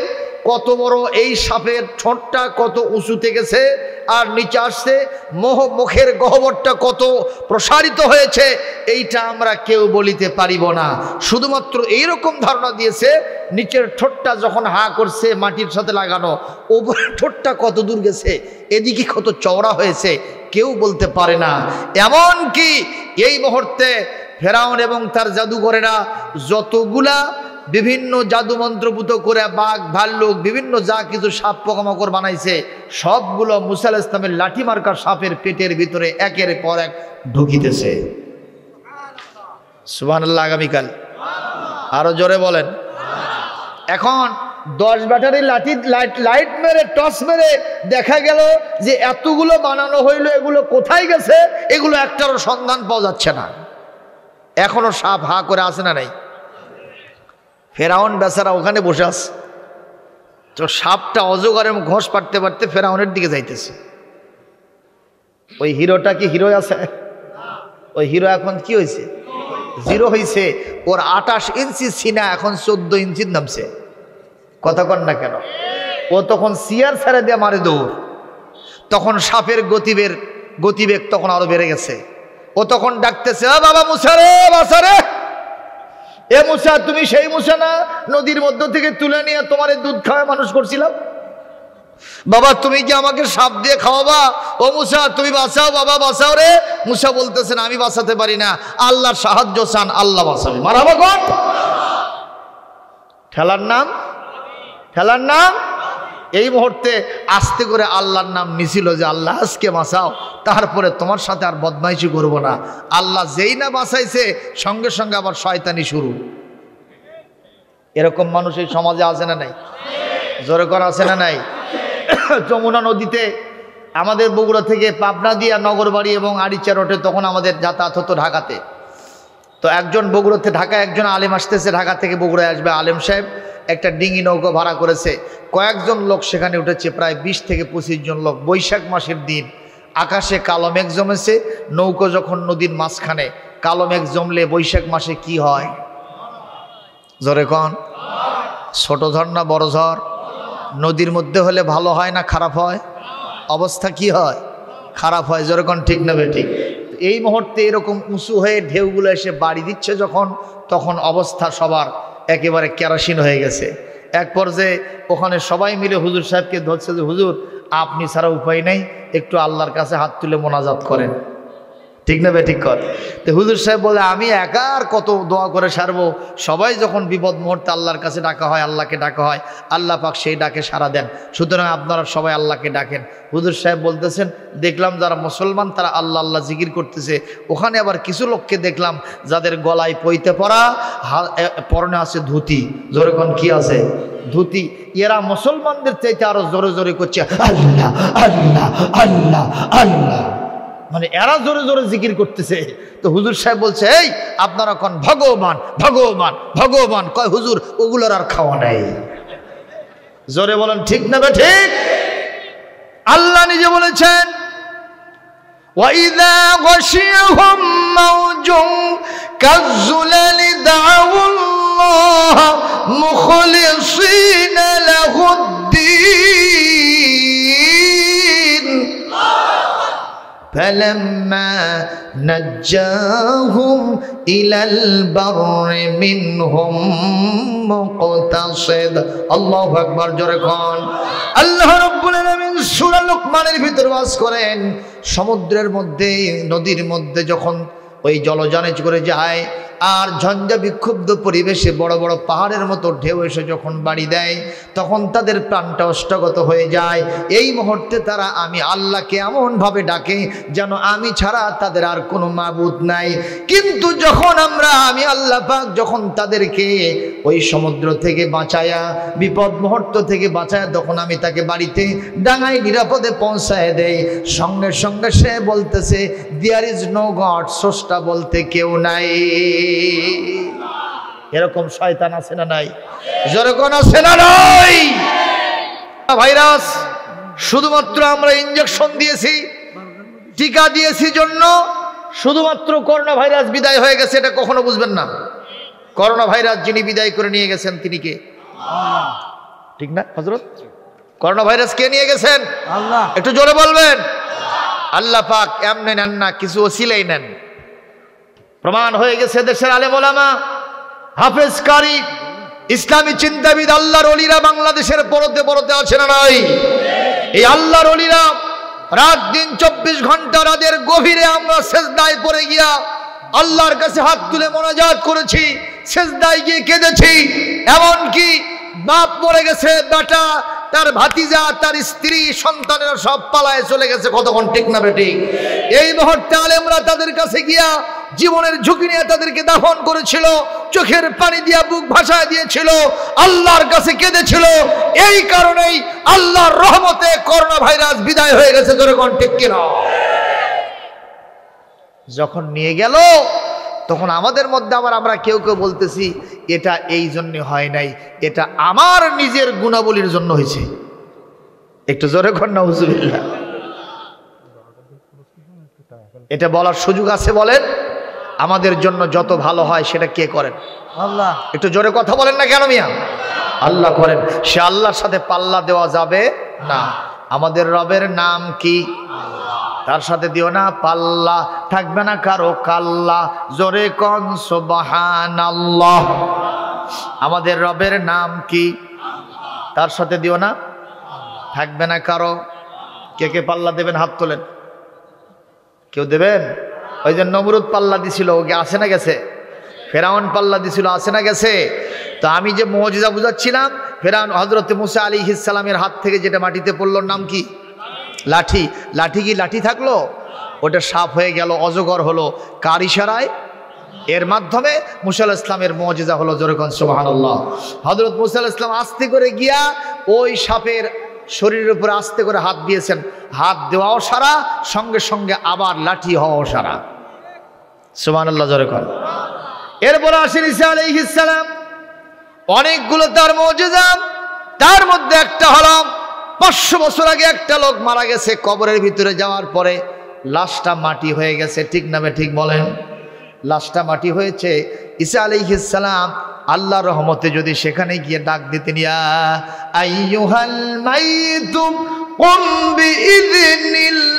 কত বড়, এই সাপের ঠোঁটটা কত উঁচুতে গেছে আর নিচে আসছে, মুখের গহ্বরটা কত প্রসারিত হয়েছে এইটা আমরা কেউ বলিতে পারিব না। শুধুমাত্র এইরকম ধারণা দিয়েছে নিচের ঠোঁটটা যখন হা করছে মাটির সাথে লাগানো, উপরের ঠোঁটটা কত দূর গেছে, এদিকে কত চওড়া হয়েছে কেউ বলতে পারে না। এমন কি এই মুহূর্তে ফেরাউন এবং তার জাদুঘরেরা যতগুলা বিভিন্ন জাদু মন্ত্রপুত করে বাঘ ভাল্লুক বিভিন্ন যা কিছু সাপ পোকামাকড় বানাইছে সবগুলো মুসা আলাইহিস সালামের লাঠি মার্কা সাপের পেটের ভিতরে একের পর এক ঢুকিতেছে। সুবহানাল্লাহ। আগামীকাল আরো জোরে বলেন। এখন 10 ব্যাটারি লাইট মেরে টর্চ মেরে দেখা গেল যে এতগুলো বানানো হইলো, এগুলো কোথায় গেছে, এগুলো একটারও সন্ধান পাওয়া যাচ্ছে না। এখনো সাপ হা করে আসে না নাই? ফেরাউন বেচারা ওখানে বসে আছে, তো সাপটা অজগরের ঘোষ পাড়তে পারতে ফেরাউনের দিকে যাইতেছে। ওই হিরোটা কি হিরো আছে? ওই হিরো এখন কি হয়েছে? জিরো হয়েছে। ওর 28 ইঞ্চি সিনা এখন 14 ইঞ্চির নামছে। কথা কন না কেন? ও তখন সিয়ার ছেড়ে দিয়ে মারে দৌড়। তখন সাপের গতিবেগ তখন আরো বেড়ে গেছে। ও তখন ডাকতেছে, বাবা মুসা রে, বাসা রে, এ মুসা তুমি সেই মুসা না নদীর মধ্য থেকে তুলে নিয়ে তোমার দুধ খাওয়ায় মানুষ করছিলাম? বাবা তুমি কি আমাকে সাপ দিয়ে খাওয়াবা? ও মুসা তুমি বাঁচাও, বাবা বাঁচাও রে। মুসা বলতেছেন আমি বাঁচাতে পারি না, আল্লাহর সাহায্য চান, আল্লাহ বাঁচাবে। মারহাবা কোন ঠেলার নাম? ঠেলার নাম। এই মুহূর্তে আস্তে করে আল্লাহর নাম নিছিল যে আল্লাহ আজকে বাঁচাও, তারপরে তোমার সাথে আর বদমাইশি করব না। আল্লাহ যেই না বাঁচাইছে সঙ্গে সঙ্গে আবার শয়তানি শুরু। এরকম মানুষ এই সমাজে আছে না নাই? জোরে করা আছে না নাই? যমুনা নদীতে আমাদের বগুড়া থেকে পাবনা দিয়া নগরবাড়ি এবং আড়িচা রোডে তখন আমাদের যাতায়াত হতো ঢাকাতে। তো একজন বগুড়াতে ঢাকা একজন আলেম আসতেছে, ঢাকা থেকে বগুড়ায় আসবে আলেম সাহেব, একটা ডিঙি নৌকা ভাড়া করেছে। কয়েকজন লোক সেখানে উঠেছে, প্রায় 20 থেকে 25 জন লোক। বৈশাখ মাসের দিন, আকাশে কালো মেঘ জমেছে। নৌকো যখন নদীর মাঝখানে, কালো মেঘ জমলে বৈশাখ মাসে কি হয়? জোরে কন। ছোট ঝড় না বড় ঝড়? নদীর মধ্যে হলে ভালো হয় না খারাপ হয়? অবস্থা কি হয়? খারাপ হয়। জোরে কন ঠিক না বেঠিক? এই মুহূর্তে এরকম উঁচু হয়ে ঢেউগুলো এসে বাড়ি দিচ্ছে যখন, তখন অবস্থা সবার একেবারে কেরোসিন হয়ে গেছে। এক পর্যায়ে ওখানে সবাই মিলে হুজুর সাহেবকে ধরছে যে হুজুর আপনি ছাড়া উপায় নাই, একটু আল্লাহর কাছে হাত তুলে মোনাজাত করেন। ঠিক না বেঠিক কর? তো হুজুর সাহেব বলে আমি একা আর কত দোয়া করে সারবো? সবাই যখন বিপদ মুহূর্তে আল্লাহর কাছে ডাকা হয়, আল্লাহকে ডাকা হয়, আল্লাহ পাক সেই ডাকে সাড়া দেন। সুতরাং আপনারা সবাই আল্লাহকে ডাকেন। হুজুর সাহেব বলতেছেন দেখলাম যারা মুসলমান তারা আল্লাহ আল্লাহ জিকির করতেছে। ওখানে আবার কিছু লোককে দেখলাম যাদের গলায় পইতে পরা, পরনে আছে ধুতি। জোরে কোন কি আছে? ধুতি। এরা মুসলমানদের চাইতে আরো জোরে জোরে করছে আল্লাহ আল্লাহ আল্লাহ আল্লাহ, মানে এরা জোরে জোরে জিকির করতেছে। তো হুজুর সাহেব বলছে এই আপনারা কোন ভগবান ভগবান ভগবান কয় হুজুর ওগুলোর আর খাওয়া নাই। জোরে বলেন ঠিক না ঠিক? আল্লাহ নিজে বলেছেন ওয়াইযা গাশিয়াহুম মাওজুন কাযযুলালি দাউল্লাহ মুখলিসিনা লাহুদ্দিন فلما نجاهم إلى البر منهم مقتصد الله أكبر জোরে কোন আল্লাহ রাব্বুল আলামিন সূরা লুকমানের ভিতর ওয়াজ করেন সমুদ্রের মধ্যে নদীর মধ্যে যখন ওই জলযানে করে যায় আর ঝঞ্ঝা বিক্ষুব্ধ পরিবেশে বড় বড় পাহাড়ের মতো ঢেউ এসে যখন বাড়ি দেয় তখন তাদের প্রাণটা অষ্টগত হয়ে যায়। এই মুহূর্তে তারা আমি আল্লাহকে এমনভাবে ডাকে যেন আমি ছাড়া তাদের আর কোনো মাবুদ নাই। কিন্তু যখন আমি আল্লাহ পাক যখন তাদেরকে ওই সমুদ্র থেকে বাঁচায়া বিপদ মুহূর্ত থেকে বাঁচায়া তখন আমি তাকে বাড়িতে ডাঙায় নিরাপদে পৌঁছায় দেই, সঙ্গে সঙ্গে সে বলতেছে দেয়ার ইজ নো গড, স্রষ্টা বলতে কেউ নাই। এরকম শয়তান আছে না নাই? জোরে কোন আছে না নাই? ভাইরাস শুধুমাত্র আমরা ইনজেকশন দিয়েছি, টিকা দিয়েছি জন্য শুধুমাত্র করোনা ভাইরাস বিদায় হয়ে গেছে, এটা কখনো বুঝবেন না। করোনা ভাইরাস যিনি বিদায় করে নিয়ে গেছেন তিনি কে? ঠিক না হযরত? করোনা ভাইরাস কে নিয়ে গেছেন? আল্লাহ। একটু জোরে বলবেন। আল্লাহ পাক এমনি নেন না, কিছু ওসিলাই নেন। প্রমাণ হয়ে গেছে দেশের আলেম ওলামা, হাফেজ কারি, ইসলামী চিন্তাবিদ, আল্লাহর ওলিরা বাংলাদেশের পরতে পরতে আছে না নাই? এই আল্লাহর ওলিরা রাত দিন 24 ঘন্টা রাতের গভীরে আমরা সেজদায় পড়ে গিয়া আল্লাহর কাছে হাত তুলে মোনাজাত করেছি, সেজদায় গিয়ে কেঁদেছি। এমনকি বাপ মরে গেছে, বেটা, তার ভাতিজা, তার স্ত্রী, সন্তানেরা সব পালায় চলে গেছে। কতক্ষণ ঠিক না বেটি? এই মুহূর্তে আলেমরা তাদের কাছে গিয়া জীবনের ঝুঁকি নিয়ে তাদেরকে দাফন করেছিল, চোখের পানি দিয়া বুক ভাসায় দিয়েছিল, আল্লাহর কাছে কেঁদেছিল। এই কারণেই আল্লাহর রহমতে করোনা ভাইরাস বিদায় হয়ে গেছে। যখন ঠিক কিনা? যখন নিয়ে গেল তখন আমাদের মধ্যে আবার আমরা কেউ কেউ বলতেছি এটা এই জন্য হয় নাই, এটা আমার নিজের গুণাবলীর জন্য হয়েছে। একটু জোরে কর না হুজুবিল্লাহ। এটা বলার সুযোগ আছে? বলেন। আমাদের জন্য যত ভালো হয় সেটা কে করেন? আল্লাহ। একটু জোরে কথা বলেন না কেন মিয়া? আল্লাহ করেন। সে আল্লাহর সাথে পাল্লা দেওয়া যাবে না। আমাদের রবের নাম কি? তার সাথে দিও না পাল্লা, থাকবে না কারো কাল্লা। জোরে কোন সুবহানাল্লাহ। আমাদের রবের নাম কি? তার সাথে দিও না, থাকবে না কারো। কে কে পাল্লা দেবেন? হাত তোলেন। কেউ দেবেন? ওই যে নমরুদ পাল্লা দিছিল, ওকে আছে না গেছে? ফেরাউন পাল্লা দিছিল, আছে না গেছে? তো আমি যে মুজিজা বুঝাচ্ছিলাম, ফেরাউন হযরত মুসা আলাইহিস সালামের হাত থেকে যেটা মাটিতে পড়লো নাম কি? লাঠি। লাঠি কি লাঠি থাকলো? ওটা সাপ হয়ে গেল, অজগর হলো। কার ইশারায়? এর মাধ্যমে মুসা আলাইহিস সালামের মুজিজা হলো। জোরে কোন সুবহানাল্লাহ। হযরত মুসা আলাইহিস সালাম আস্তে করে গিয়া ওই সাপের শরীরের উপরে আস্তে করে হাত দিয়েছেন। হাত দেওয়াও সারা, সঙ্গে সঙ্গে আবার লাঠি হওয়াও সারা। সুবহানাল্লাহ, জোরে কোন। এরপর আসেন ঈসা আলাইহিস সালাম, অনেকগুলো তার মুজিজা। তার মধ্যে একটা হলো 500 বছর আগে একটা লোক মারা গেছে, কবরের ভিতরে যাওয়ার পরে লাশটা মাটি হয়ে গেছে। ঠিক না ঠিক বলেন? লাশটা মাটি হয়েছে। ঈসা আলাইহিস সালাম আল্লাহর রহমতে যদি সেখানে গিয়ে ডাক দিতেন, ইয়া আইয়ুহাল মাইতু কুম বিইذনিল্লাহ,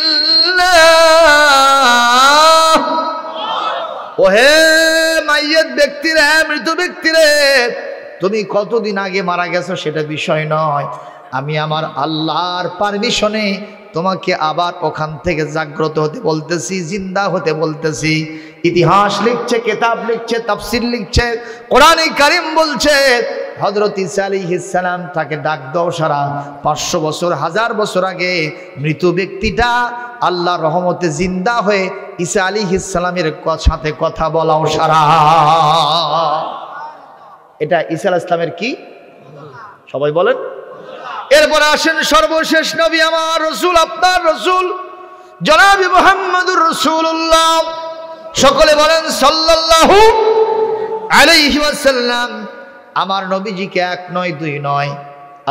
ওহে মাইয়িত ব্যক্তি রে, মৃত ব্যক্তি রে, তুমি কতদিন আগে মারা গেছো সেটা বিষয় নয়, আমি আমার আল্লাহর পারমিশনে তোমাকে আবার ওখান থেকে জাগ্রত হতে বলতেছি, জিন্দা হতে বলতেছি। ইতিহাস লিখছে, কিতাব লিখছে, তাফসীর লিখছে, কোরআনে কারীম বলছে হযরত ঈসা আলাইহিস সালাম তাকে ডাক দাও সারা 500 বছর, 1000 বছর আগে মৃত ব্যক্তিটা আল্লাহর রহমতে জিন্দা হয়ে ঈসা আলাইহিস সালামের সাথে কথা বলাও সারা। এটা ঈসা আলাইহিস সালামের কি? সবাই বলেন। এরপর আসেন সর্বশেষ নবী, আমার রসুল, আপনার রসুল জনাবি মুহাম্মদুর রাসূলুল্লাহ। সকলে বলেন সাল্লাল্লাহু আলাইহি ওয়াসাল্লাম। আমার নবীজিকে 1 নয় 2 নয়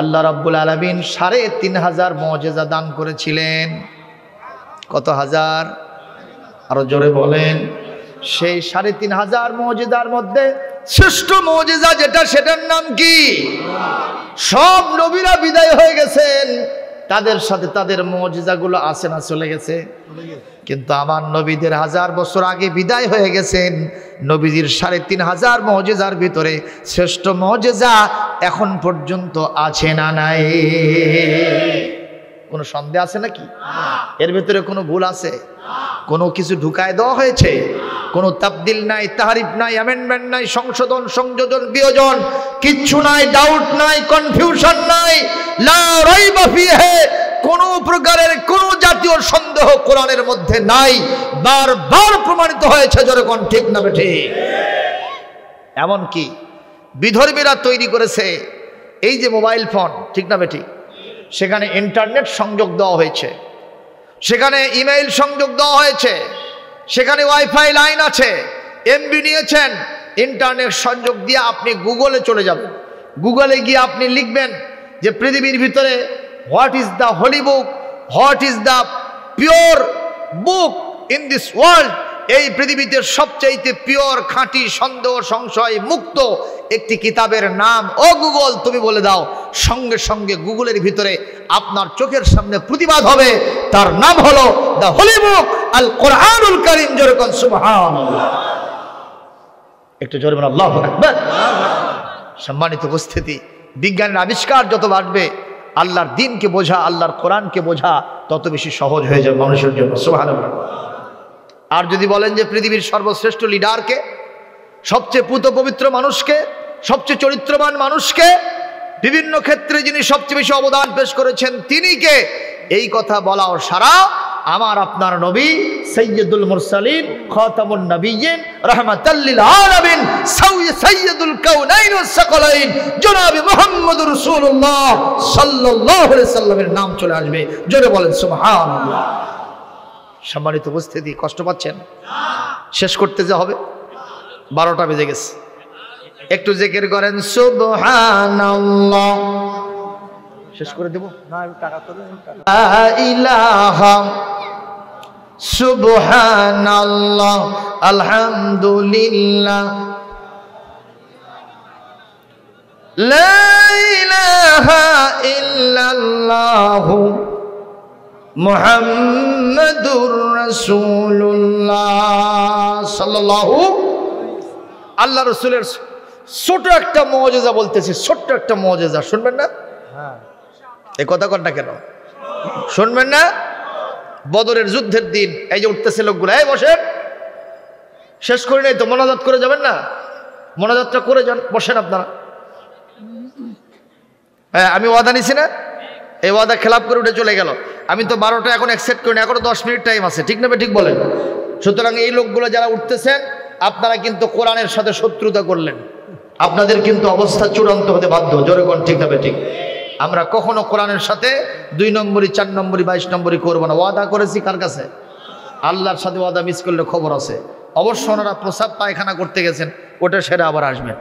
আল্লাহ রাব্বুল আলামিন 3500 মুজিজা দান করেছিলেন। কত হাজার? আরো জোরে বলেন। সেই 3500 মুজিজার মধ্যে শ্রেষ্ঠ মুজিজা যেটা, সেটার নাম কি? সব নবীরা বিদায় হয়ে গেছেন, তাদের সাথে তাদের মুজিজাগুলো আছে না চলে গেছে? কিন্তু আমার নবীদের 1000 বছর আগে বিদায় হয়ে গেছেন। নবীজির 3500 মুজিজার ভিতরে শ্রেষ্ঠ মুজিজা এখন পর্যন্ত আছে না নাই? কোনো সন্দেহ আছে নাকি? এর ভিতরে কোনো ভুল আছে? কোনো কিছু ঢুকায় দেওয়া হয়েছে? কোনো তাবদিল নাই, তাহরিফ নাই, অ্যামেন্ডমেন্ট নাই, সংশোধন, সংযোজন, বিয়োজন কিচ্ছু নাই, ডাউট নাই, কনফিউশন নাই, লা রাইবা ফিহি, কোনো প্রকারের কোনো জাতীয় সন্দেহ কোরআনের মধ্যে নাই। বারবার প্রমাণিত হয়েছে। যেরকম ঠিক না ঠিক? এমনকি বিধর্মীরা তৈরি করেছে এই যে মোবাইল ফোন, ঠিক না ঠিক? সেখানে ইন্টারনেট সংযোগ দেওয়া হয়েছে, সেখানে ইমেইল সংযোগ দেওয়া হয়েছে, সেখানে ওয়াইফাই লাইন আছে, এমবি নিয়েছেন, ইন্টারনেট সংযোগ দিয়ে আপনি গুগলে চলে যাবেন। গুগলে গিয়ে আপনি লিখবেন যে পৃথিবীর ভিতরে what is the Holi book, what is the pure book in this world. এই পৃথিবীতে সবচাইতে পিওর, খাঁটি, সন্দেহ সংশয় মুক্ত একটি কিতাবের নাম ও গুগল তুমি বলে দাও। সঙ্গে সঙ্গে গুগলের ভিতরে আপনার চোখের সামনে প্রতিবাদ হবে, তার নাম হলো দ্য হোলি বুক আল কোরআনুল কারীম। যেরকম সুবহানাল্লাহ, একটু জোরে বলুন আল্লাহু আকবার। সম্মানিত উপস্থিতি, বিজ্ঞানের আবিষ্কার যত বাড়বে আল্লাহর দ্বীনকে বোঝা, আল্লাহর কোরআনকে বোঝা তত বেশি সহজ হয়ে যাবে মানুষের জন্য। সুবহানাল্লাহ। আর যদি বলেন যে পৃথিবীর সর্বশ্রেষ্ঠ লিডারকে, সবচেয়ে পুত পবিত্র মানুষকে, সবচেয়ে চরিত্রবান মানুষকে, বিভিন্ন ক্ষেত্রে যিনি সবচেয়ে বেশি অবদান পেশ করেছেন তিনি কে, এই কথা বলাও সারা আমার আপনার নবী সাইয়্যিদুল মুরসালিন খাতামুন নবিয়্যিন রাহমাতাল লিল আলামিন সাইয়্যিদুল কাউনাইন ওয়াস সাকালাইন জনাবে মুহাম্মদুর রাসূলুল্লাহ সাল্লাল্লাহু আলাইহি সাল্লামের নাম চলে আসবে। জোরে বলেন সুবহানাল্লাহ। সম্মানিত উপস্থিতি, কষ্ট পাচ্ছেন? শেষ করতে যা হবে, 12টা বেজে গেছে। একটু জিকির করেন সুবহানাল্লাহ। শেষ করে দেব না, টাকা তো লা ইলাহা সুবহানাল্লাহ আলহামদুলিল্লাহ লা ইলাহা ইল্লাল্লাহু মুহাম্মাদুর রাসূলুল্লাহ সাল্লাল্লাহু। আল্লাহ রাসূলের ছোট একটা মুজিজা বলতেছি, ছোট্ট একটা মুজিজা, শুনবেন না? হ্যাঁ, এই কথা কন না কেন? শুনবেন না? বদরের যুদ্ধের দিন এই যে উঠতেছে লোকগুলো, এই বসেন, শেষ করে নাই তো, মোনাজাত করে যাবেন না? মোনাজাতটা করে যান, বসেন আপনারা। হ্যাঁ, আমি ওয়াদা নিছি না, এই ওয়াদা খেলাপ করে উঠে চলে গেল। আমি তো 12টা এখন অ্যাকসেপ্ট করিনি, এখনো 10 মিনিট টাইম আছে, ঠিক না? ঠিক বলেন। সুতরাং এই লোকগুলো যারা উঠতেছেন আপনারা কিন্তু কোরআনের সাথে শত্রুতা করলেন, আপনাদের কিন্তু অবস্থা চূড়ান্ত হতে বাধ্য। জোরে কোন ঠিক হবে? ঠিক। আমরা কখনো কোরআনের সাথে 2 নম্বরই, 4 নম্বরই, 22 নম্বরই করবো না। ওয়াদা করেছি কার কাছে? আল্লাহর সাথে ওয়াদা মিস করলে খবর আছে। অবশ্য ওনারা প্রসাব পায়খানা করতে গেছেন, ওটা সেরে আবার আসবেন,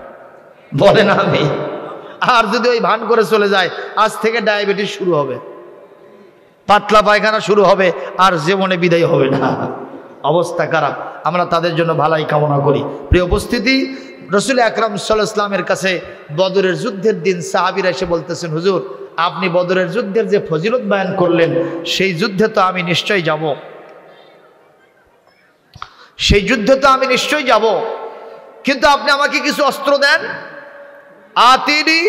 বলেন আমি। আর যদি ওই ভান করে চলে যায়, আজ থেকে ডায়াবেটিস শুরু হবে, পাতলা পায়খানা শুরু হবে, আর জীবনে বিদায় হবে না। অবস্থা খারাপ। আমরা তাদের জন্য ভালাই কামনা করি। প্রিয় উপস্থিতি, রাসূল আকরাম সাল্লাল্লাহু আলাইহি ওয়াসাল্লামের কাছে বদরের যুদ্ধের দিন সাহাবীরা এসে বলতেছেন, হুজুর আপনি বদরের যুদ্ধের যে ফজিলত বয়ান করলেন, সেই যুদ্ধে তো আমি নিশ্চয়ই যাব, সেই যুদ্ধে তো আমি নিশ্চয়ই যাব, কিন্তু আপনি আমাকে কিছু অস্ত্র দেন। আতিনি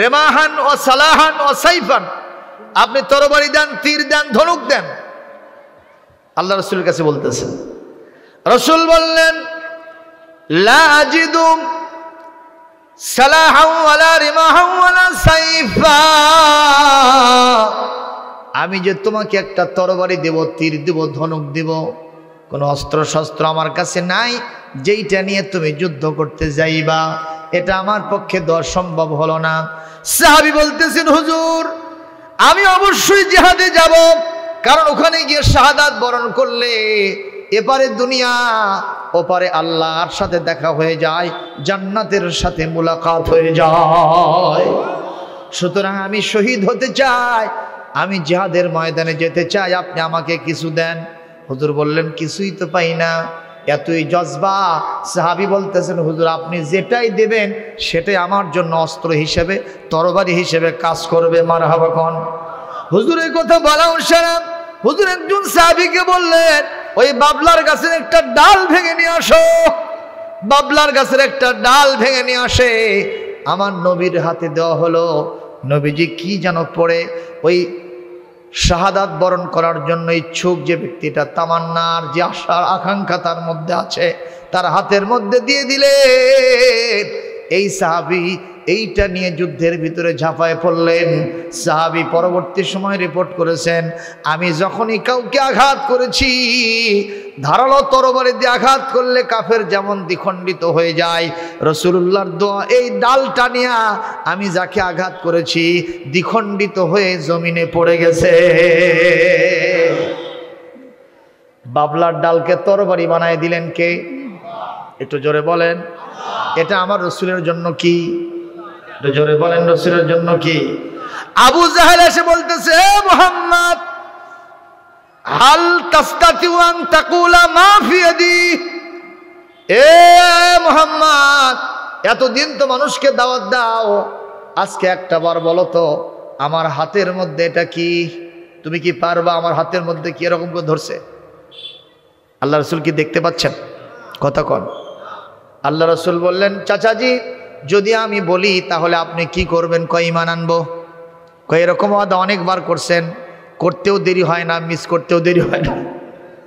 রেমাহান ও সালাহান ও সাইফান, আপনি তরবারি দেন, তীর দেন, ধনুক দেন। আল্লাহ রাসূলের কাছে বলতেছেন। রাসূল বললেন, লা আজিদু সালাহান ওয়ালা রিমাহান ওয়ালা সাইফা, আমি যে তোমাকে একটা তরবারি দেব, তীর দেব, ধনুক দেব, কোনো অস্ত্র শস্ত্র আমার কাছে নাই যেইটা নিয়ে তুমি যুদ্ধ করতে যাইবা, এটা আমার পক্ষে দেওয়া সম্ভব হলো না। সাহাবী বলতেছেন, হুজুর আমি অবশ্যই জিহাদে যাব, কারণ ওখানে গিয়ে শাহাদাত বরণ করলে এপারে দুনিয়া, ওপারে আল্লাহর সাথে দেখা হয়ে যায়, জান্নাতের সাথে মুলাকাত হয়ে যায়। সুতরাং আমি শহীদ হতে চাই, আমি জিহাদের ময়দানে যেতে চাই, আপনি আমাকে কিছু দেন। হুজুর বললেন, কিছুই তো পাই না, এতই জজবা। সাহাবী বলতেছেন, হুজুর আপনি যেটাই দেবেন সেটাই আমার জন্য অস্ত্র হিসেবে, তরবারি হিসেবে কাজ করবে। মারহাবা কোন। হুজুরের কথা বলা অনুসারে হুজুর একজন সাহাবীকে বললেন, ওই বাবলার গাছের একটা ডাল ভেঙে নিয়ে আসো। বাবলার গাছের একটা ডাল ভেঙে নিয়ে আসে, আমার নবীর হাতে দেওয়া হলো। নবীজি কি যেন পড়ে, ওই শাহাদাত বরণ করার জন্য ইচ্ছুক যে ব্যক্তিটা, তামান্নার যে আশার আকাঙ্ক্ষা তার মধ্যে আছে, তার হাতের মধ্যে দিয়ে দিলেন। এই সাহাবী এইটা নিয়ে যুদ্ধের ভিতরে ঝাঁপায় পড়লেন। সাহাবী পরবর্তী সময় রিপোর্ট করেছেন, আমি যখনই কাউকে আঘাত করেছি, ধারালো তরবারি দিয়ে আঘাত করলে কাফের যেমন দ্বিখণ্ডিত হয়ে যায়, রাসূলুল্লাহর দোয়া এই ডালটা নিয়ে আমি যাকে আঘাত করেছি দ্বিখণ্ডিত হয়ে জমিনে পড়ে গেছে। বাবলার ডালকে তরবারি বানায় দিলেন কে? একটু জোরে বলেন। এটা আমার রাসূলের জন্য কি? একটু জোরে বলেন, রাসূলের জন্য কি? আবু জাহেল এসে বলতেছে, মুহাম্মদ হাল তাস্তাতিউ আন তাকুলা মা ফি ইয়াদি। এ মুহাম্মদ, এতদিন তো মানুষকে দাওয়াত দাও, আজকে একটা বার বলো তো আমার হাতের মধ্যে এটা কি? তুমি কি পারবা? আমার হাতের মধ্যে কি এরকম করে ধরছে? আল্লাহ রাসূল কি দেখতে পাচ্ছেন? কথা কন। আল্লাহ রাসূল বললেন, চাচাজি যদি আমি বলি তাহলে আপনি কি করবেন? কয় ঈমান আনবো। কয় এরকম ওয়াদা অনেকবার করছেন, করতেও দেরি হয় না, মিস করতেও দেরি হয় না।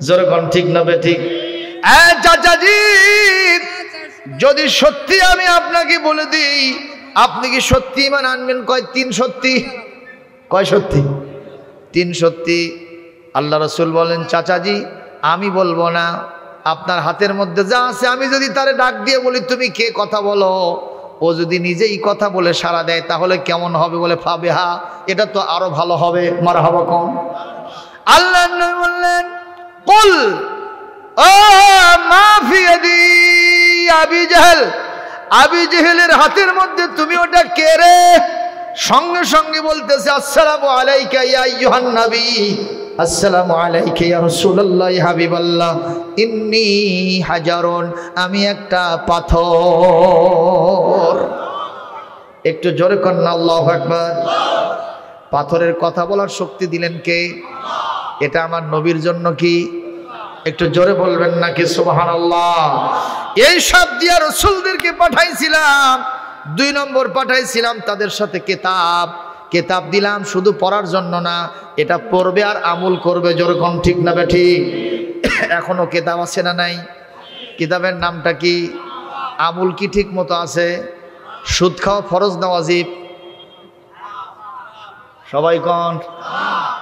জোরে কোন ঠিক না বেঠিক? চাচাজি যদি সত্যি আমি আপনাকে বলে দিই, আপনি কি সত্যি ঈমান আনবেন? কয় 3 সত্যি। কয় সত্যি? 3 সত্যি। আল্লাহ রাসূল বলেন, চাচাজি আমি বলবো না, আপনার হাতের মধ্যে যা আছে আমি যদি তারে ডাক দিয়ে বলি তুমি কে, কথা বলো, ও যদি নিজেই কথা বলে সাড়া দেয় তাহলে কেমন হবে? বলে ফাবিহা, এটা তো আরো ভালো হবে। মারহাবা কোন। আল্লাহ নবী বললেন, কুল ও মা ফি ইয়াদি আবি জাহেল, আবি জাহেলের হাতের মধ্যে তুমি ওটা কে রে? সঙ্গে সঙ্গে বলতেছে, আসসালামু আলাইকা ইয়া আইয়ুহান নবী, আসসালামু আলাইকা ইয়া রাসূলুল্লাহ হাবিবাল্লাহ, ইন্নী হাজারুন, আমি একটা পাথর। একটু জোরে করেন আল্লাহু আকবার। পাথরের কথা বলার শক্তি দিলেন কে? এটা আমার নবীর জন্য কি? একটু জোরে বলবেন নাকি সুবহানাল্লাহ। এই সব দিয়া রাসূলদেরকে পাঠাইছিলাম। 2 নম্বর পাঠাইছিলাম তাদের সাথে কিতাব। কিতাব দিলাম শুধু পড়ার জন্য না, এটা পড়বে আর আমল করবে। জোরে কোন ঠিক না বেঠিক? এখনো কিতাব আছে না নাই? কিতাবের নামটা কি? আমল কি ঠিক মতো আছে? সুদ খাওয়া ফরজ না ওয়াজিব? সবাই কোন?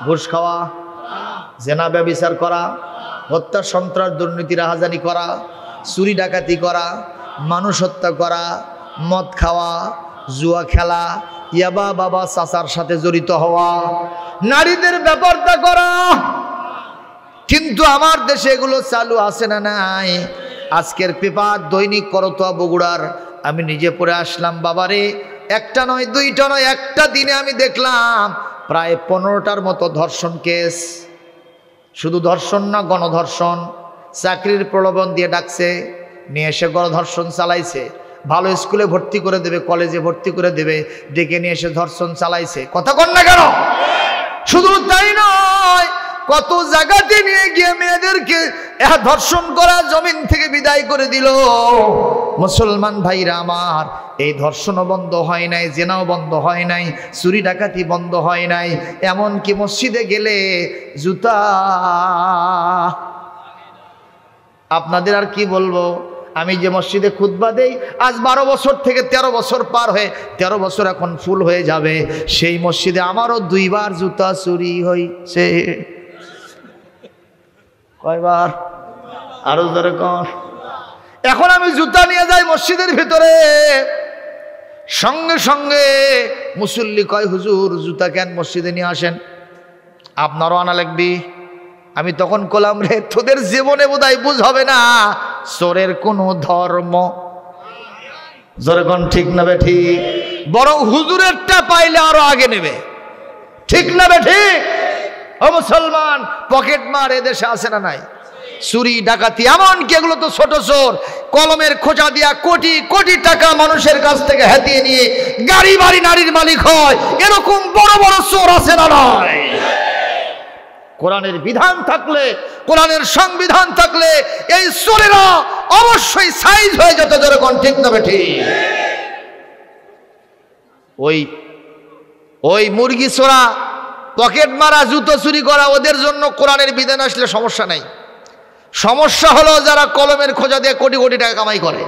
ঘুষ খাওয়া, জেনা ব্যভিচার করা, হত্যা সন্ত্রাস দুর্নীতি রাহাজানি করা, চুরি ডাকাতি করা, মানুষ হত্যা করা, মদ খাওয়া, জুয়া খেলা, ইয়াবা বাবা চাচার সাথে জড়িত হওয়া, নারীদের ব্যাপারটা করা। কিন্তু আমার দেশে এগুলো চালু আছে না নাই? আজকের পেপার দৈনিক করতোয়া বগুড়ার আমি নিজে পড়ে আসলাম। বাবারে, একটা নয়, 2টা নয়, একটা দিনে আমি দেখলাম প্রায় 15টার মতো ধর্ষণ কেস। শুধু ধর্ষণ না, গণধর্ষণ। চাকরির প্রলোভন দিয়ে ডাকছে, নিয়ে এসে গণধর্ষণ চালাইছে। ভালো স্কুলে ভর্তি করে দেবে, কলেজে ভর্তি করে দেবে, ডেকে নিয়ে এসে ধর্ষণ চালাইছে। কথা কন না কেন? শুধু তাই নয়, কত জায়গাতে নিয়ে গিয়ে মেয়েদেরকে ধর্ষণ করা, জমিন থেকে বিদায় করে দিল। মুসলমান ভাইরা আমার, এই ধর্ষণও বন্ধ হয় নাই, জেনাও বন্ধ হয় নাই, চুরি ডাকাতি বন্ধ হয় নাই। এমনকি মসজিদে গেলে জুতা, আপনাদের আর কি বলবো, আমি যে মসজিদে খুতবা দেই আজ 12 বছর থেকে 13 বছর পার হয়ে, 13 বছর এখন ফুল হয়ে যাবে, সেই মসজিদে আমারও 2 বার জুতা চুরি হয়েছে। কয়বার? আরো ধরে কর। এখন আমি জুতা নিয়ে যাই মসজিদের ভিতরে, সঙ্গে সঙ্গে মুসল্লি কয়, হুজুর জুতা কেন মসজিদে নিয়ে আসেন? আপনারও আনা লাগবি। আমি তখন কলাম, রে তোদের জীবনে বোধহয় বুঝ হবে না চোরের কোনো ধর্ম। জোরে কোন ঠিক না বেঠিক? বরং হুজুরেরটা পাইলে আরো আগে নেবে। ঠিক না বেঠিক? ও মুসলমান, পকেট মার এদেশে আছে না নাই? চুরি ডাকাতি, এমনকি এগুলো তো ছোট চোর, কলমের খোঁচা দিয়া কোটি কোটি টাকা মানুষের কাছ থেকে হাতিয়ে নিয়ে গাড়ি বাড়ি নারীর মালিক হয়, এরকম বড় বড় চোর আছে না নয়? কোরআনের বিধান থাকলে, কোরআনের সংবিধান থাকলে এই চোরেরা অবশ্যই সাইজ হয়ে যেত। জোরে কোন ঠিক না বেঠিক? ওই মুরগি চোরা, পকেট মারা, জুতো চুরি করা, ওদের জন্য কোরআনের বিধান আসলে সমস্যা নাই। সমস্যা হলো যারা কলমের খোঁজা দিয়ে কোটি কোটি টাকা কামাই করে।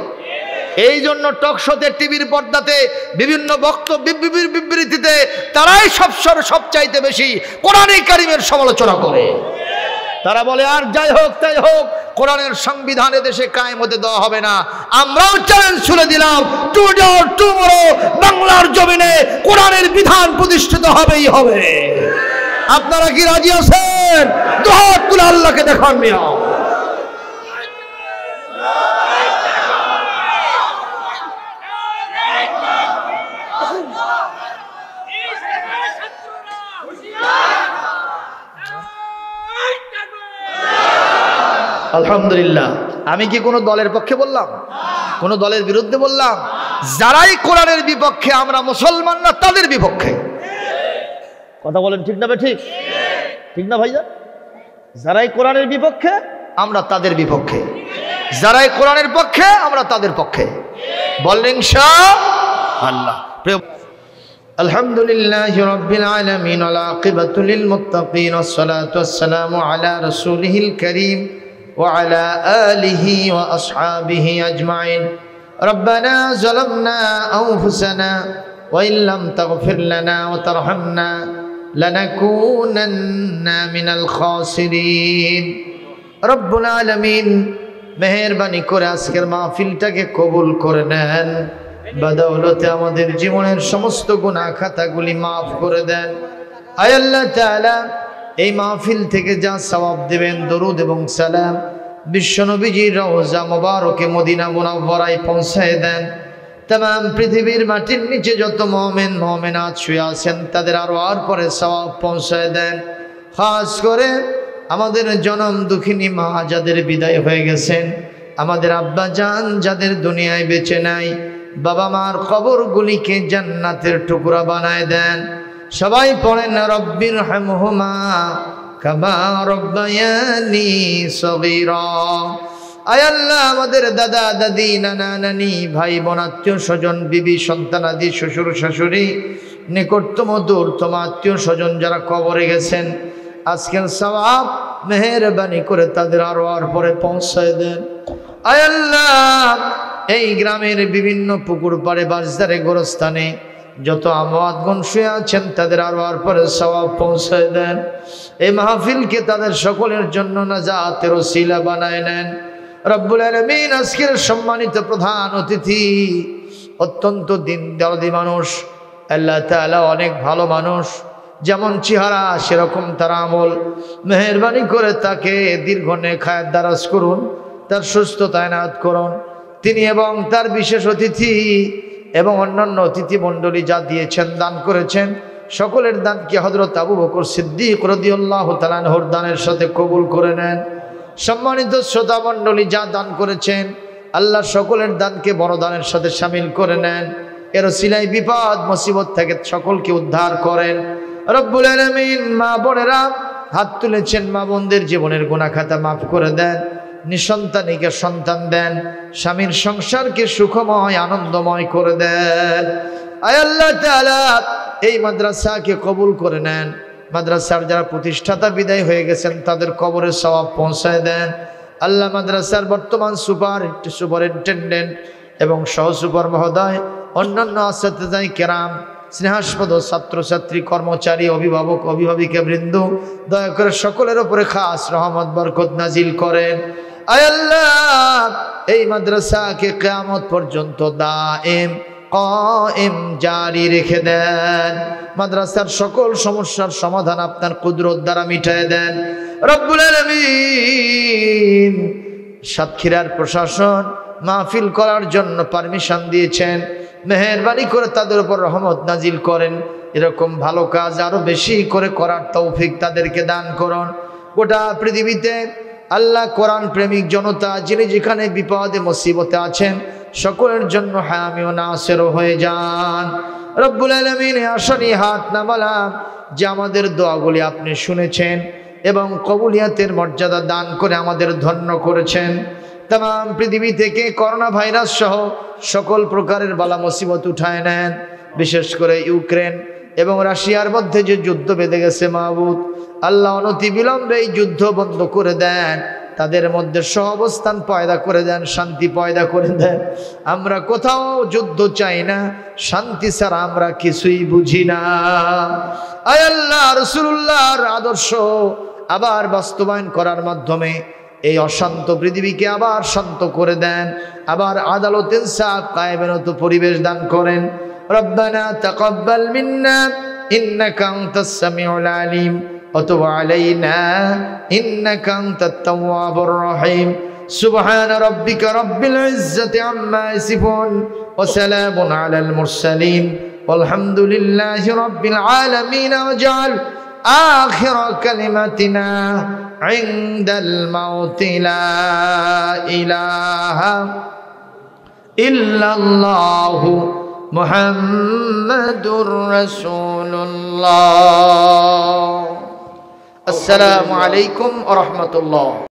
এই জন্য টকশোতে, টিভির পর্দাতে, বিভিন্ন বক্তব্য বিবৃতিতে তারাই সবচাইতে বেশি কোরআনে কারিমের সমালোচনা করে। তারা বলে আর যাই হোক তাই হোক, কোরআনের সংবিধানে দেশে কায়েম হতে দেওয়া হবে না। আমরাও চ্যালেঞ্জ ছুড়ে দিলাম, টুডে অর টুমরো বাংলার জমিনে কোরআনের বিধান প্রতিষ্ঠিত হবেই হবে। আপনারা কি রাজি আছেন? দুহাত তুলে আল্লাহকে দেখান মিয়া। আলহামদুলিল্লাহ। আমি কি কোনো দলের পক্ষে বললাম? কোনো দলের বিরুদ্ধে বললাম? যারাই কোরআনের বিপক্ষে আমরা মুসলমান না তাদের বিপক্ষে। কথা বলেন ঠিক না ঠিক? ঠিক না ভাইয়া? যারাই কোরআনের বিপক্ষে আমরা তাদের বিপক্ষে, যারাই কোরআনের পক্ষে আমরা তাদের পক্ষে। বলেন ইনশাআল্লাহ। আলহামদুলিল্লাহি রাব্বিল আলামিন ওয়াল আকিবাতু লিল মুত্তাকিন ওয়াস সালাতু ওয়াস সালামু আলা রাসূলিহিল কারীম ওয়া আলা আলিহি ওয়া আসহাবিহি আজমাইন। রব্বানা যালামনা আনফুসানা ওয়া ইল্লাম তাগফির লানা ওয়া তারহামনা লানাকুনান্না মিনাল খাসিরিন। রব্বুল আলামিন মেহেরবানি করে আজকের মাহফিলটাকে কবুল করে নেন। বদৌলতে আমাদের জীবনের সমস্ত গুনাহ খাতাগুলি মাফ করে দেন। আয় আল্লাহ তাআলা, এই মাহফিল থেকে যা সওয়াব দেবেন, দরুদ এবং সালাম বিশ্বনবীজির রওজা মুবারকে মদিনা মুনাওয়ারায় পৌঁছায় দেন। तमाम पृथिवीर माटिर नीचे যত মুমিন মুমিনাত শুয়ে আছেন তাদের আরওয়ার পরে সওয়াব পৌঁছায় দেন। খাস করে আমাদের জনম দুঃখিনী মা যাদের বিদায় হয়ে গেছেন, আমাদের আব্বা জান যাদের দুনিয়ায় বেঁচে নাই, বাবা মার কবরগুলিকে জান্নাতের টুকরা বানায় দেন। সবাই পড়েন রব্বির হামহুমা কামা রব্বায়ানি সগীরা। আয় আল্লাহ, আমাদের দাদা দাদি নানা নানি ভাই বোন আত্মীয় স্বজন বিবি সন্তান আদি শ্বশুর শাশুড়ি নিকটতম দূরতম আত্মীয় স্বজন যারা কবরে গেছেন, আজকের সওয়াব মেহেরবানি করে তাদের আরওয়ার পরে পৌঁছায় দেন। আয় আল্লাহ, এই গ্রামের বিভিন্ন পুকুর পাড়ে বাসদারে গোরস্থানে যত আমওয়াতগণ শুয়ে আছেন তাদের আরওয়ার পরে সওয়াব পৌঁছায় দেন। এই মাহফিলকে তাদের সকলের জন্য নাজাতের ওসিলা বানায় নেন। রব্বুল আলামিন, আজকের সম্মানিত প্রধান অতিথি অত্যন্ত দিন দরদি মানুষ, আল্লাহ তাআলা অনেক ভালো মানুষ, যেমন চেহারা সেরকম তার আমল। মেহেরবানি করে তাকে দীর্ঘ নেখায়াত দারাজ করুন, তার সুস্থতা এনায়েত করুন। তিনি এবং তার বিশেষ অতিথি এবং অন্যান্য অতিথি মণ্ডলী যা দিয়েছেন দান করেছেন, সকলের দানকে হযরত আবু বকর সিদ্দিক রাদিয়াল্লাহু তাআলা আনহুর দানের সাথে কবুল করে নেন। সম্মানিত শ্রোতা মণ্ডলী যা দান করেছেন, আল্লাহ সকলের দানকে বড় দানের সাথে শামিল করে নেন। এর ওসিলায় বিপদ মুসিবত থেকে সকলকে উদ্ধার করেন। রব্বুল আলামিন, মা বোনেরা হাত তুলেছেন, মা বোনদের জীবনের গুনাহ খাতা মাফ করে দেন। নিঃসন্তানীকে সন্তান দেন, স্বামীর সংসারকে সুখময় আনন্দময় করে দেন। আয় আল্লাহ তাআলা, এই মাদ্রাসাকে কবুল করে নেন। মাদ্রাসার যারা প্রতিষ্ঠাতা বিদায় হয়ে গেছেন তাদের কবরে সওয়াব পৌঁছায় দেন। আল্লাহ, মাদ্রাসার বর্তমান সুপারিনটেন্ডেন্ট এবং সহ সুপার মহোদয়, অন্যান্য আসাতিজাই কেরাম, স্নেহাস্পদ ছাত্রছাত্রী, কর্মচারী, অভিভাবক অভিভাবিকা বৃন্দ, দয়া করে সকলের উপরে খাস রহমত বরকত নাজিল করেন। আয় আল্লাহ, এই মাদ্রাসাকে কিয়ামত পর্যন্ত দায়েম কায়েম জারি রেখে দেন। মাদ্রাসার সকল সমস্যার সমাধান আপনার কুদরত দ্বারা মিটায় দেন। রব্বুল আলামিন, সাতক্ষীরার প্রশাসন মাহফিল করার জন্য পারমিশন দিয়েছেন, মেহেরবানি করে তাদের উপর রহমত নাজিল করেন। এরকম ভালো কাজ আরো বেশি করে করার তৌফিক তাদেরকে দান করুন। গোটা পৃথিবীতে আল্লাহ কোরআন প্রেমিক জনতা যিনি যেখানে বিপদে মুসিবতে আছেন সকলের জন্য হামি ও নাসির হয়ে যান। রব্বুল আলামিন, আসনি হাত নামালাম যে আমাদের দোয়াগুলি আপনি শুনেছেন এবং কবুলিয়াতের মর্যাদা দান করে আমাদের ধন্য করেছেন। तमाम पृथ्वी থেকে করোনা ভাইরাস সহ সকল প্রকারের বালা মুসিবত উঠায় নেন। বিশেষ করে ইউক্রেন এবং রাশিয়ার মধ্যে যে যুদ্ধ বেঁধে গেছে মাহবুব আল্লাহ, অনতি বিলম্বে এই যুদ্ধ বন্ধ করে দেন, তাদের মধ্যে সহাবস্থান পয়দা করে দেন, শান্তি পয়দা করে দেন। আমরা কোথাও যুদ্ধ চাই না, শান্তি ছাড়া আমরা কিছুই বুঝি না। আয় আল্লাহ, রাসূলুল্লাহর আদর্শ আবার বাস্তবায়ন করার মাধ্যমে এই অশান্ত পৃথিবীকে আবার শান্ত করে দেন, আবার আদালত ইনসাফ কায়েমের মতো পরিবেশ দান করেন। রব্বানা তাকাব্বাল মিন্না ইন্নাকা আনতাস সামিউল আলিম ওয়া তুব আলাইনা ইন্নাকা আনতাত তাওয়াবুর রহিম। সুবহান রাব্বিকা রাব্বিল ইজ্জাতি আম্মা ইয়াসিফুন ওয়া সালামুন আলাল মুরসালিন ওয়ালহামদুলিল্লাহি রাব্বিল আলামিন। ওয়াজআল আখিরা কালিমাতিনা ইনদাল মাউতি লা ইলাহা ইল্লাল্লাহু মুহাম্মাদুর রাসূলুল্লাহ। আসসালামু আলাইকুম ওয়া রাহমাতুল্লাহ।